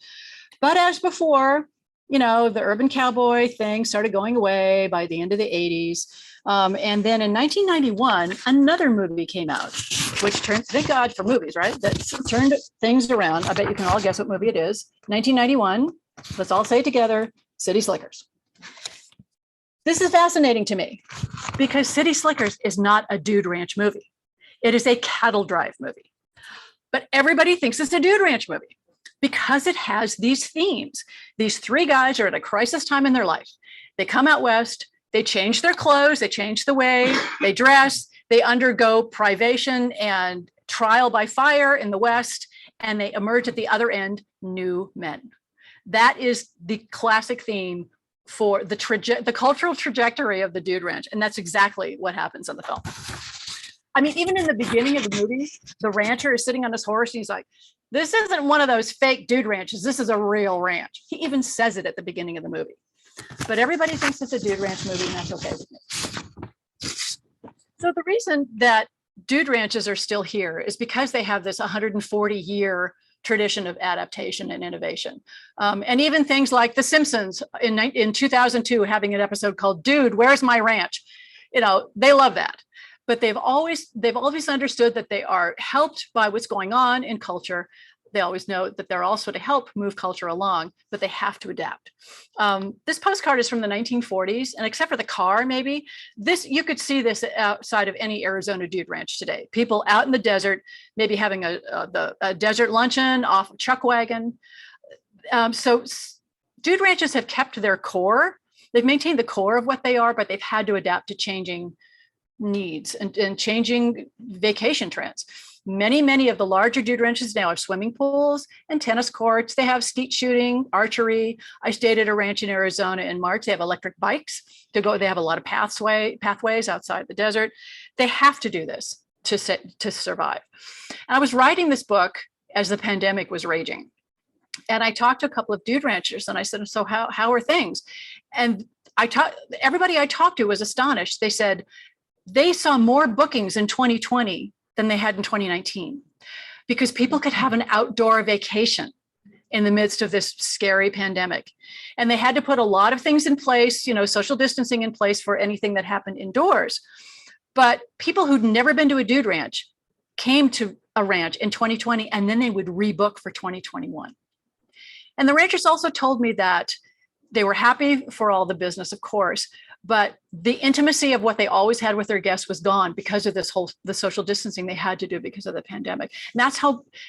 But as before, the urban cowboy thing started going away by the end of the 80s. And then in 1991, another movie came out, which turned, thank God for movies, right? That turned things around. I bet you can all guess what movie it is. 1991, let's all say it together, City Slickers. This is fascinating to me because City Slickers is not a dude ranch movie. It is a cattle drive movie. But everybody thinks it's a dude ranch movie because it has these themes. These three guys are at a crisis time in their life. They come out West, they change their clothes, they change the way they dress, They undergo privation and trial by fire in the West, and they emerge at the other end, new men. That is the classic theme for the cultural trajectory of the Dude Ranch. And that's exactly what happens in the film. I mean, even in the beginning of the movie, the rancher is sitting on his horse and he's like, this isn't one of those fake dude ranches. This is a real ranch. He even says it at the beginning of the movie. But everybody thinks it's a dude ranch movie, and that's okay with me. So the reason that dude ranches are still here is because they have this 140-year tradition of adaptation and innovation. And even things like The Simpsons in 2002 having an episode called Dude, Where's My Ranch? You know, they love that. But they've always understood that they are helped by what's going on in culture. They always know that they're also to help move culture along, but they have to adapt. This postcard is from the 1940s, and except for the car, maybe, you could see this outside of any Arizona dude ranch today. People out in the desert, maybe having a desert luncheon off a chuck wagon. So dude ranches have kept their core. They've maintained the core of what they are, but they've had to adapt to changing needs and changing vacation trends. Many of the larger dude ranches now have swimming pools and tennis courts. They have skeet shooting, archery. I stayed at a ranch in Arizona in March. They have electric bikes to go. They have a lot of pathways outside the desert. They have to do this to survive. And I was writing this book as the pandemic was raging. And I talked to a couple of dude ranchers and I said, so how are things? And everybody I talked to was astonished. They said they saw more bookings in 2020 than they had in 2019, because people could have an outdoor vacation in the midst of this scary pandemic. And they had to put a lot of things in place, social distancing in place for anything that happened indoors. But people who'd never been to a dude ranch came to a ranch in 2020, and then they would rebook for 2021. And the ranchers also told me that they were happy for all the business, of course, but the intimacy of what they always had with their guests was gone because of the social distancing they had to do because of the pandemic. And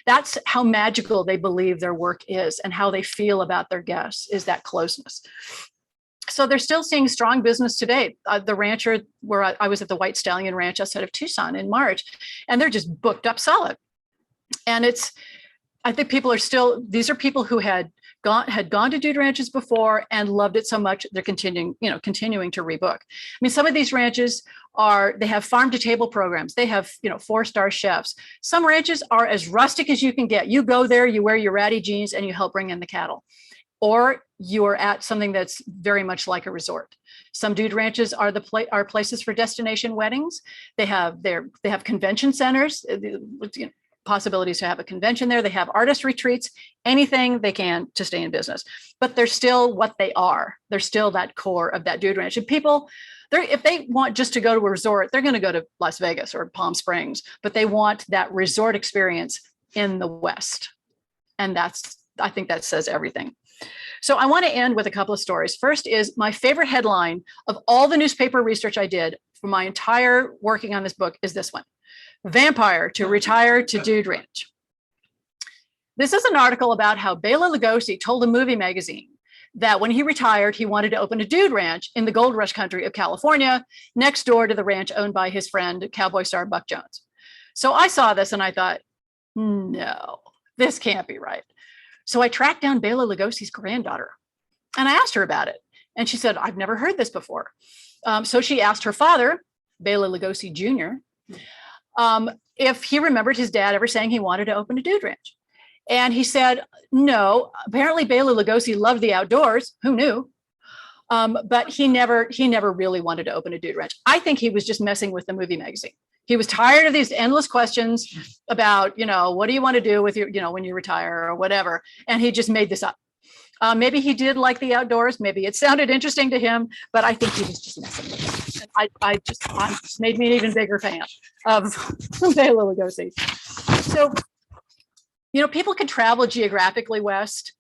that's how magical they believe their work is, and how they feel about their guests is that closeness. So they're still seeing strong business today. The rancher where I was at the White Stallion Ranch outside of Tucson in March, and they're just booked up solid. And I think these are people who had gone to dude ranches before and loved it so much they're continuing to rebook. I mean, some of these ranches they have farm to table programs. They have 4-star chefs. Some ranches are as rustic as you can get. You go there, you wear your ratty jeans, and you help bring in the cattle. Or you are at something that's very much like a resort. Some dude ranches are places for destination weddings. They have convention centers. Possibilities to have a convention there. They have artist retreats, anything they can to stay in business. But they're still what they are. They're still that core of that dude ranch. And people, if they want just to go to a resort, they're going to go to Las Vegas or Palm Springs, but they want that resort experience in the West. And I think that says everything. So I want to end with a couple of stories. First is my favorite headline of all the newspaper research I did for my entire working on this book is this one: Vampire to retire to dude ranch. This is an article about how Bela Lugosi told a movie magazine that when he retired, he wanted to open a dude ranch in the gold rush country of California, next door to the ranch owned by his friend, Cowboy star Buck Jones. So I saw this and I thought, no, this can't be right. So I tracked down Bela Lugosi's granddaughter and I asked her about it. And she said, I've never heard this before. So she asked her father, Bela Lugosi Jr., if he remembered his dad ever saying he wanted to open a dude ranch. And he said, no, apparently Bela Lugosi loved the outdoors. Who knew? But he never really wanted to open a dude ranch. I think he was just messing with the movie magazine. He was tired of these endless questions about, what do you want to do with your, when you retire or whatever. And he just made this up. Maybe he did like the outdoors. Maybe it sounded interesting to him, but I think he was just messing with it. I just made me an even bigger fan of Bela Lugosi. So, people can travel geographically west,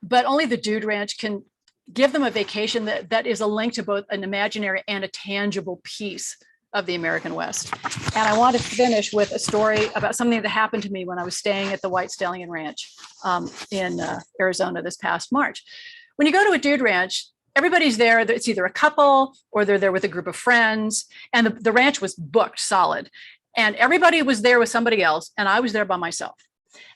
but only the dude ranch can give them a vacation that is a link to both an imaginary and a tangible piece of the American West. And I want to finish with a story about something that happened to me when I was staying at the White Stallion Ranch in Arizona this past March. When you go to a dude ranch, everybody's there. It's either a couple or they're there with a group of friends. And the ranch was booked solid. And everybody was there with somebody else. And I was there by myself.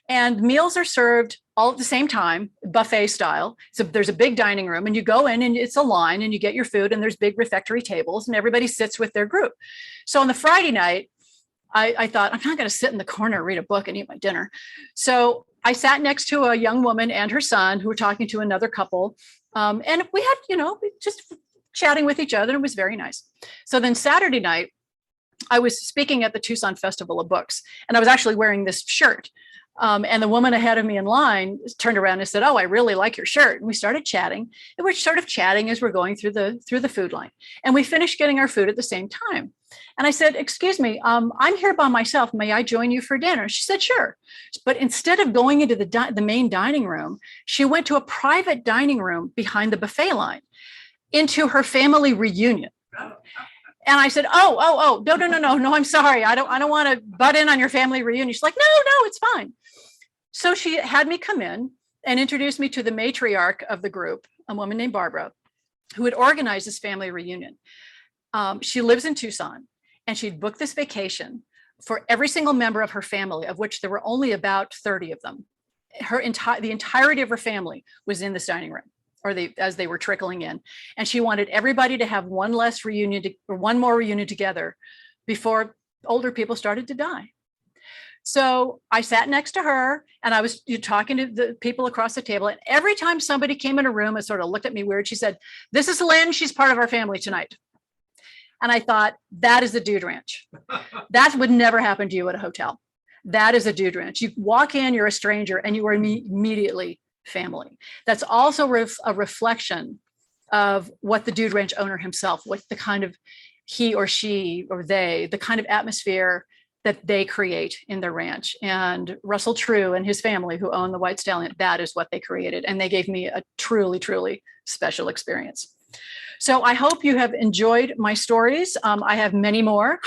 And meals are served all at the same time, buffet style. So there's a big dining room and you go in and it's a line and you get your food and there's big refectory tables and everybody sits with their group. So on the Friday night, I thought, I'm not going to sit in the corner, read a book and eat my dinner. So I sat next to a young woman and her son who were talking to another couple. And we had, just chatting with each other. It was very nice. So then Saturday night, I was speaking at the Tucson Festival of Books and I was actually wearing this shirt. And the woman ahead of me in line turned around and said, "Oh, I really like your shirt." And we started chatting. And we're sort of chatting as we're going through the food line. And we finished getting our food at the same time. And I said, "Excuse me, I'm here by myself. May I join you for dinner?" She said, "Sure." But instead of going into the main dining room, she went to a private dining room behind the buffet line into her family reunion. And I said, oh, no, I'm sorry. I don't want to butt in on your family reunion. She's like, no, it's fine. So she had me come in and introduce me to the matriarch of the group, a woman named Barbara, who had organized this family reunion. She lives in Tucson and she'd booked this vacation for every single member of her family, of which there were only about 30 of them. The entirety of her family was in this dining room, as they were trickling in. And she wanted everybody to have one more reunion together before older people started to die. So I sat next to her and I was talking to the people across the table. And every time somebody came in a room and sort of looked at me weird, she said, "This is Lynn. She's part of our family tonight." And I thought, that is the Dude Ranch. That would never happen to you at a hotel. That is a Dude Ranch. You walk in, you're a stranger, and you are immediately family. That's also a reflection of what the Dude Ranch owner himself, what the kind of he or she or they, the kind of atmosphere that they create in their ranch. And Russell True and his family who own the White Stallion, that is what they created. And they gave me a truly, truly special experience. So I hope you have enjoyed my stories. I have many more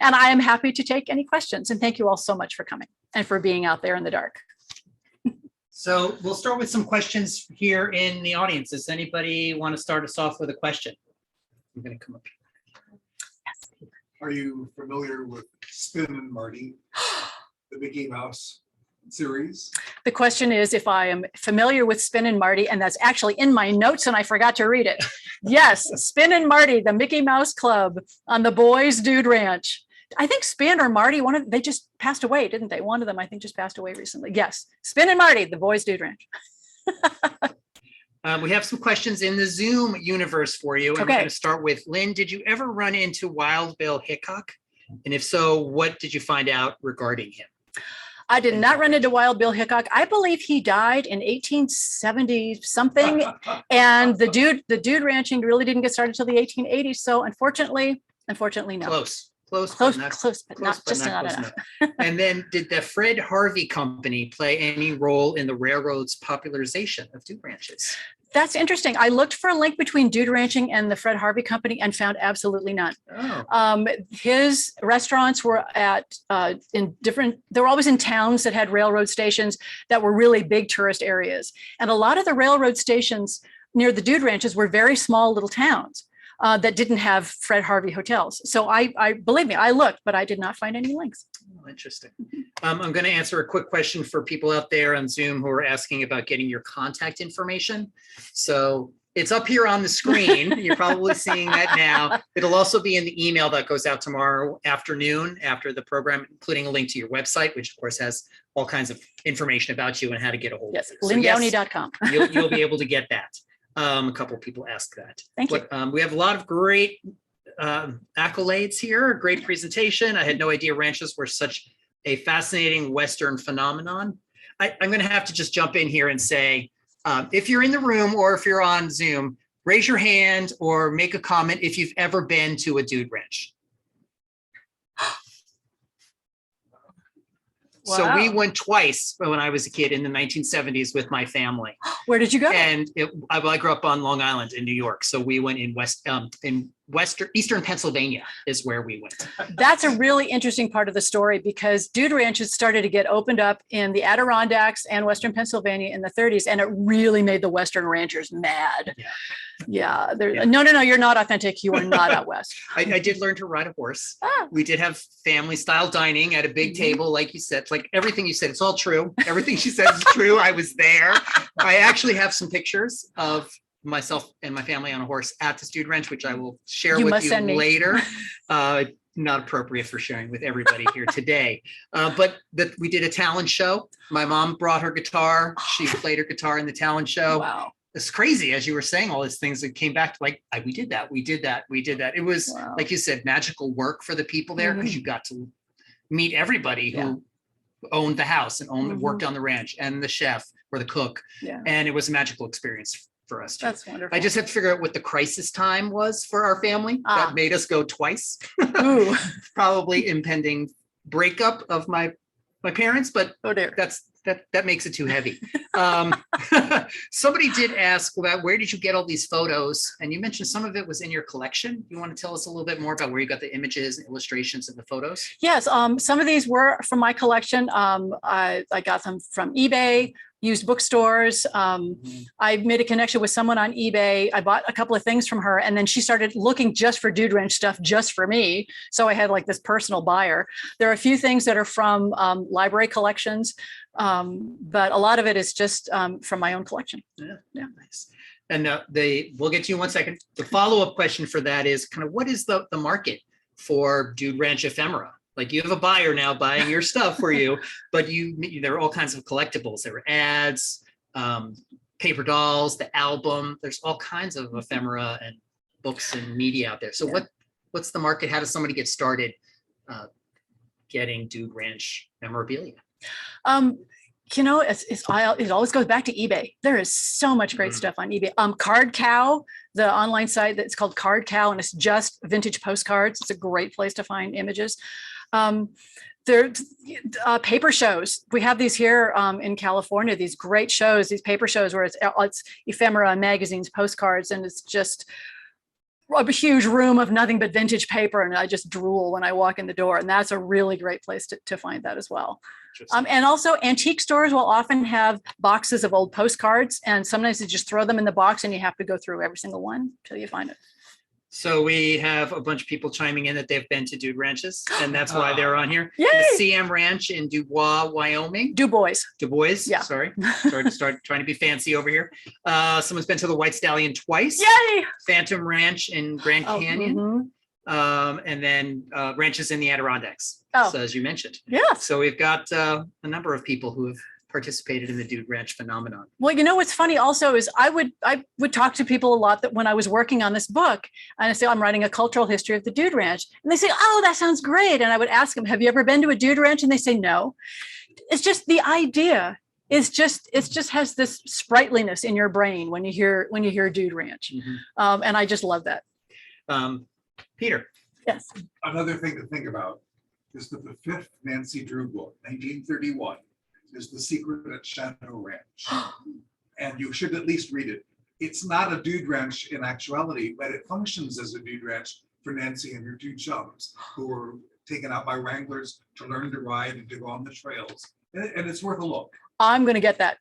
and I am happy to take any questions. And thank you all so much for coming and for being out there in the dark. So we'll start with some questions here in the audience. Does anybody want to start us off with a question? I'm going to come up here. Yes. Are you familiar with Spin and Marty, the Mickey Mouse series? The question is if I am familiar with Spin and Marty, and that's actually in my notes and I forgot to read it. Yes, Spin and Marty, the Mickey Mouse Club on the Boys Dude Ranch. I think Spin or Marty, they just passed away, didn't they? One of them, I think, just passed away recently. Yes, Spin and Marty, the Boys Dude Ranch. We have some questions in the Zoom universe for you. And Okay. We're going to start with Lynn. Did you ever run into Wild Bill Hickok? And if so, what did you find out regarding him? I did not run into Wild Bill Hickok. I believe he died in 1870 something. And the dude ranching really didn't get started until the 1880s. So unfortunately, no. Close, But not not just not close enough. And then did the Fred Harvey Company play any role in the railroad's popularization of dude ranches? That's interesting. I looked for a link between dude ranching and the Fred Harvey Company and found absolutely none. Oh. His restaurants were they were always in towns that had railroad stations that were really big tourist areas. And a lot of the railroad stations near the dude ranches were very small little towns that didn't have Fred Harvey hotels. So I believe me, I looked, but I did not find any links. Oh, interesting. I'm going to answer a quick question for people out there on Zoom who are asking about getting your contact information. So it's up here on the screen. You're probably seeing that now. It'll also be in the email that goes out tomorrow afternoon after the program, including a link to your website, which of course has all kinds of information about you and how to get a hold Yes, of you. So yes, LynnDowney.com. you'll be able to get that. A couple of people asked that. Thank you. We have a lot of great accolades here, a great presentation. I had no idea ranches were such a fascinating Western phenomenon. I'm going to have to just jump in here and say, if you're in the room or if you're on Zoom, raise your hand or make a comment if you've ever been to a dude ranch. Wow. So we went twice when I was a kid in the 1970s with my family. Where did you go? And I grew up on Long Island in New York. So we went in Eastern Pennsylvania is where we went. That's a really interesting part of the story because dude ranches started to get opened up in the Adirondacks and Western Pennsylvania in the 30s, and it really made the Western ranchers mad. Yeah. No, you're not authentic. You are not out West. I did learn to ride a horse. Ah. We did have family style dining at a big table, like you said. Like everything you said, it's all true. Everything she said is true. I was there. I actually have some pictures of myself and my family on a horse at this dude ranch, which I will share with you later. Not appropriate for sharing with everybody here today. But we did a talent show. My mom brought her guitar. She played her guitar in the talent show. Wow. It's crazy as you were saying all these things that came back to like, we did that. It was, like you said, magical work for the people there because you got to meet everybody who owned the house and worked on the ranch, and the chef or the cook. And it was a magical experience for us too. That's wonderful. I just had to figure out what the crisis time was for our family. That made us go twice. Probably impending breakup of my parents, but that makes it too heavy. Somebody did ask about where did you get all these photos, and you mentioned some of it was in your collection. You want to tell us a little bit more about where you got the images and illustrations of the photos? Yes, some of these were from my collection. I got them from eBay, used bookstores. I made a connection with someone on eBay. I bought a couple of things from her, and then she started looking just for dude ranch stuff just for me. So I had like this personal buyer. There are a few things that are from library collections, but a lot of it is just from my own collection. Yeah, nice. And we'll get to you in 1 second. The follow-up question for that is kind of what is the market for dude ranch ephemera? Like you have a buyer now buying your stuff for you, but there are all kinds of collectibles. There were ads, paper dolls, the album. There's all kinds of ephemera and books and media out there. So what's the market? How does somebody get started getting dude ranch memorabilia? It always goes back to eBay. There is so much great stuff on eBay. Card Cow, the online site that's called Card Cow, and it's just vintage postcards. It's a great place to find images. There's paper shows. We have these here in California, these great shows, these paper shows where it's ephemera, magazines, postcards, and it's just a huge room of nothing but vintage paper. And I just drool when I walk in the door. And that's a really great place to find that as well. And also antique stores will often have boxes of old postcards. And sometimes they just throw them in the box and you have to go through every single one until you find it. So we have a bunch of people chiming in that they've been to dude ranches, and that's why they're on here. Yay! The CM Ranch in Dubois, Wyoming. Du Bois. Yeah. Sorry to start trying to be fancy over here. Someone's been to the White Stallion twice. Yay! Phantom Ranch in Grand Canyon. And then ranches in the Adirondacks. So as you mentioned. Yeah. So we've got a number of people who have participated in the dude ranch phenomenon. Well, what's funny also is I would talk to people a lot that when I was working on this book, and I say, I'm writing a cultural history of the dude ranch. And they say, oh, that sounds great. And I would ask them, have you ever been to a dude ranch? And they say, no. It's just the idea is just has this sprightliness in your brain when you hear dude ranch. And I just love that. Peter. Yes. Another thing to think about is that the fifth Nancy Drew book, 1931, is The Secret at Shadow Ranch. And you should at least read it. It's not a dude ranch in actuality, but it functions as a dude ranch for Nancy and her two chums who were taken out by wranglers to learn to ride and to go on the trails. And it's worth a look. I'm going to get that.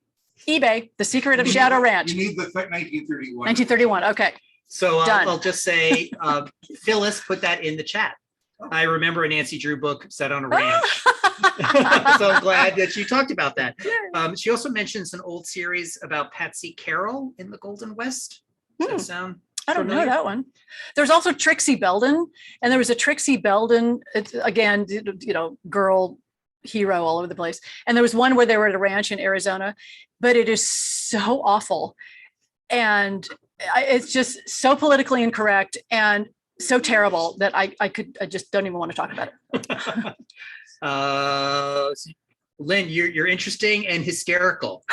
eBay, The Secret of Shadow Ranch. You need the 1931. 1931, okay. So I'll just say, Phyllis put that in the chat. I remember a Nancy Drew book set on a ranch. So I'm glad that you talked about that. She also mentions an old series about Patsy Carroll in the Golden West. Does that sound I don't know that one. There's also Trixie Belden, and there was a Trixie Belden, again, girl hero all over the place. And there was one where they were at a ranch in Arizona, but it is so awful. And it's just so politically incorrect and so terrible that I just don't even want to talk about it. Lynn, you're interesting and hysterical.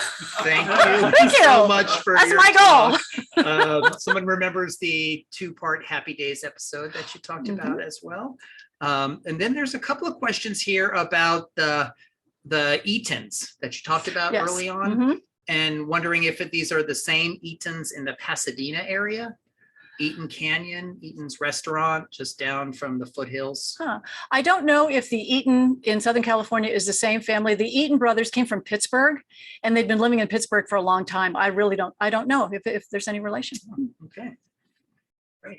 Thank you. Thank you So much for That's my goal. Someone remembers the 2-part Happy Days episode that you talked about as well. And then there's a couple of questions here about the Eatons that you talked about early on, and wondering if these are the same Eatons in the Pasadena area. Eaton Canyon, Eaton's restaurant, just down from the foothills. I don't know if the Eaton in Southern California is the same family. The Eaton brothers came from Pittsburgh, and they've been living in Pittsburgh for a long time. I don't know if there's any relation. Okay.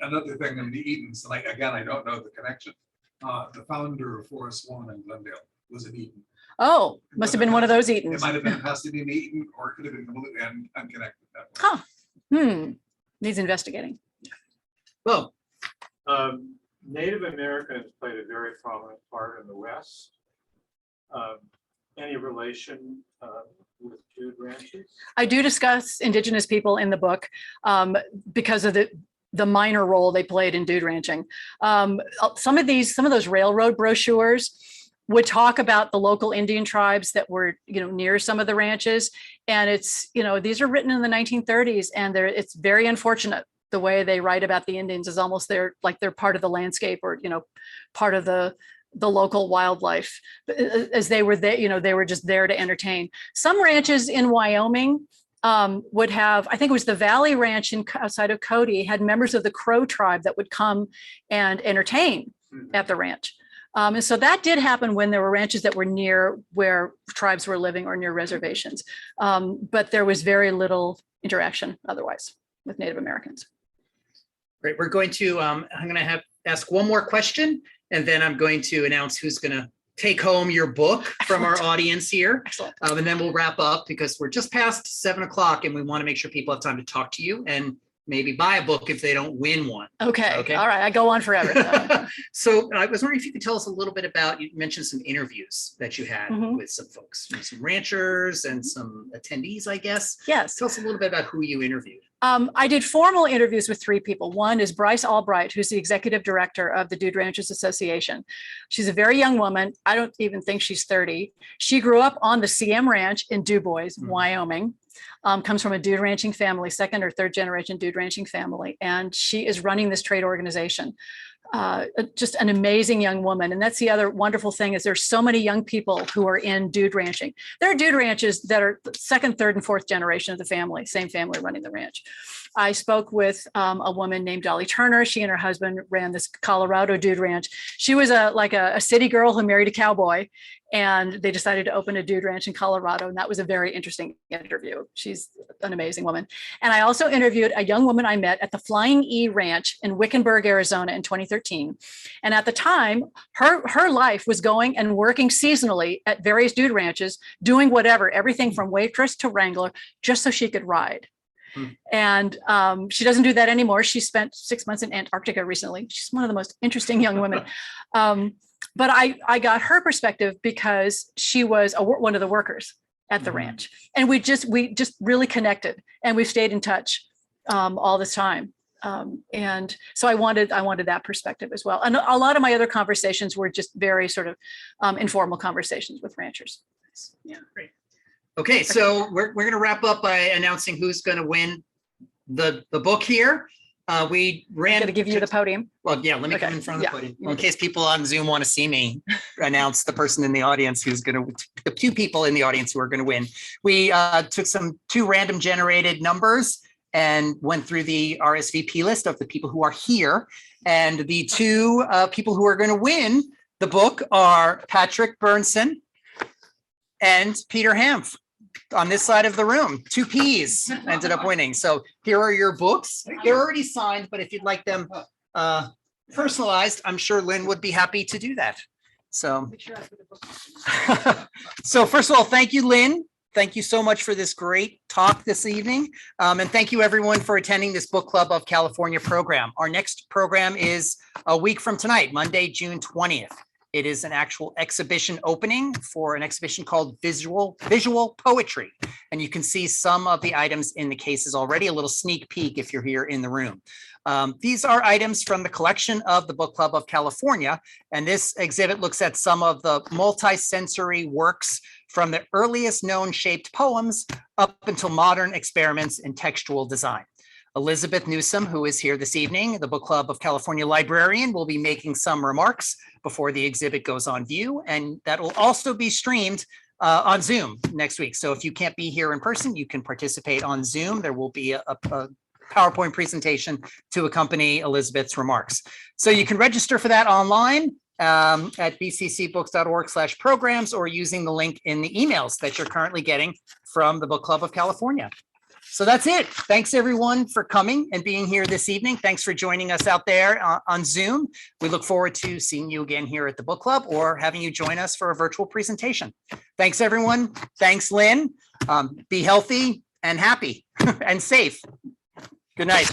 Another thing in the Eatons, like, again, I don't know the connection. The founder of Forest Lawn in Glendale was an Eaton. Oh, must have been one of those It Eatons. might have been Pasadena Eaton, or it could have been completely unconnected. That way. Huh. Needs investigating. Well, Native Americans played a very prominent part in the West. Any relation with dude ranches? I do discuss indigenous people in the book because of the minor role they played in dude ranching. Some of those railroad brochures would talk about the local Indian tribes that were, near some of the ranches. And it's, these are written in the 1930s, and it's very unfortunate the way they write about the Indians is almost they're part of the landscape, or, part of the local wildlife, as they were there, they were just there to entertain. Some ranches in Wyoming would have, I think it was the Valley Ranch outside of Cody, had members of the Crow tribe that would come and entertain at the ranch. And so that did happen when there were ranches that were near where tribes were living or near reservations. But there was very little interaction otherwise with Native Americans. Great. We're going to, I'm going to ask one more question, and then I'm going to announce who's going to take home your book from our audience here. Excellent. And then we'll wrap up because we're just past 7 o'clock, and we want to make sure people have time to talk to you and maybe buy a book if they don't win one. Okay. Okay. All right. I go on forever. So I was wondering if you could tell us a little bit about, you mentioned some interviews that you had with some folks, some ranchers and some attendees, I guess. Yes. Tell us a little bit about who you interviewed. I did formal interviews with 3 people. One is Bryce Albright, who's the executive director of the Dude Ranchers Association. She's a very young woman. I don't even think she's 30. She grew up on the CM Ranch in DuBois, Wyoming. Comes from a dude ranching family, 2nd or 3rd generation dude ranching family. And she is running this trade organization. Just an amazing young woman. And that's the other wonderful thing, is there's so many young people who are in dude ranching. There are dude ranches that are 2nd, 3rd, and 4th generation of the family, same family running the ranch. I spoke with a woman named Dolly Turner. She and her husband ran this Colorado dude ranch. She was a city girl who married a cowboy, and they decided to open a dude ranch in Colorado. And that was a very interesting interview. She's an amazing woman. And I also interviewed a young woman I met at the Flying E Ranch in Wickenburg, Arizona in 2013. And at the time, her life was going and working seasonally at various dude ranches, doing whatever, everything from waitress to wrangler, just so she could ride. And she doesn't do that anymore. She spent 6 months in Antarctica recently. She's one of the most interesting young women. But I got her perspective because she was one of the workers at the ranch. And we just really connected, and we've stayed in touch all this time. And so I wanted that perspective as well. And a lot of my other conversations were just very sort of informal conversations with ranchers. Yeah, great. Okay, so we're going to wrap up by announcing who's going to win the book here. We ran. I'm going to give you the podium. Well, yeah, let me come in front of the podium. Well, in case people on Zoom want to see me announce the person in the audience who's going to, the 2 people in the audience who are going to win. We took 2 random generated numbers and went through the RSVP list of the people who are here. And the 2 people who are going to win the book are Patrick Burnson and Peter Hanf. On this side of the room, 2 Ps ended up winning. So here are your books. They're already signed, but if you'd like them personalized, I'm sure Lynn would be happy to do that. So, so first of all, thank you, Lynn. Thank you so much for this great talk this evening. And thank you everyone for attending this Book Club of California program. Our next program is a week from tonight, Monday, June 20th. It is an actual exhibition opening for an exhibition called Visual Poetry. And you can see some of the items in the cases already, a little sneak peek if you're here in the room. These are items from the collection of the Book Club of California. And this exhibit looks at some of the multi-sensory works from the earliest known shaped poems up until modern experiments in textual design. Elizabeth Newsom, who is here this evening, the Book Club of California librarian, will be making some remarks before the exhibit goes on view, and that will also be streamed on Zoom next week. So if you can't be here in person, you can participate on Zoom. There will be a PowerPoint presentation to accompany Elizabeth's remarks. So you can register for that online at bccbooks.org/programs or using the link in the emails that you're currently getting from the Book Club of California. So that's it. Thanks everyone for coming and being here this evening. Thanks for joining us out there on Zoom. We look forward to seeing you again here at the book club or having you join us for a virtual presentation. Thanks everyone. Thanks, Lynn. Be healthy and happy and safe. Good night.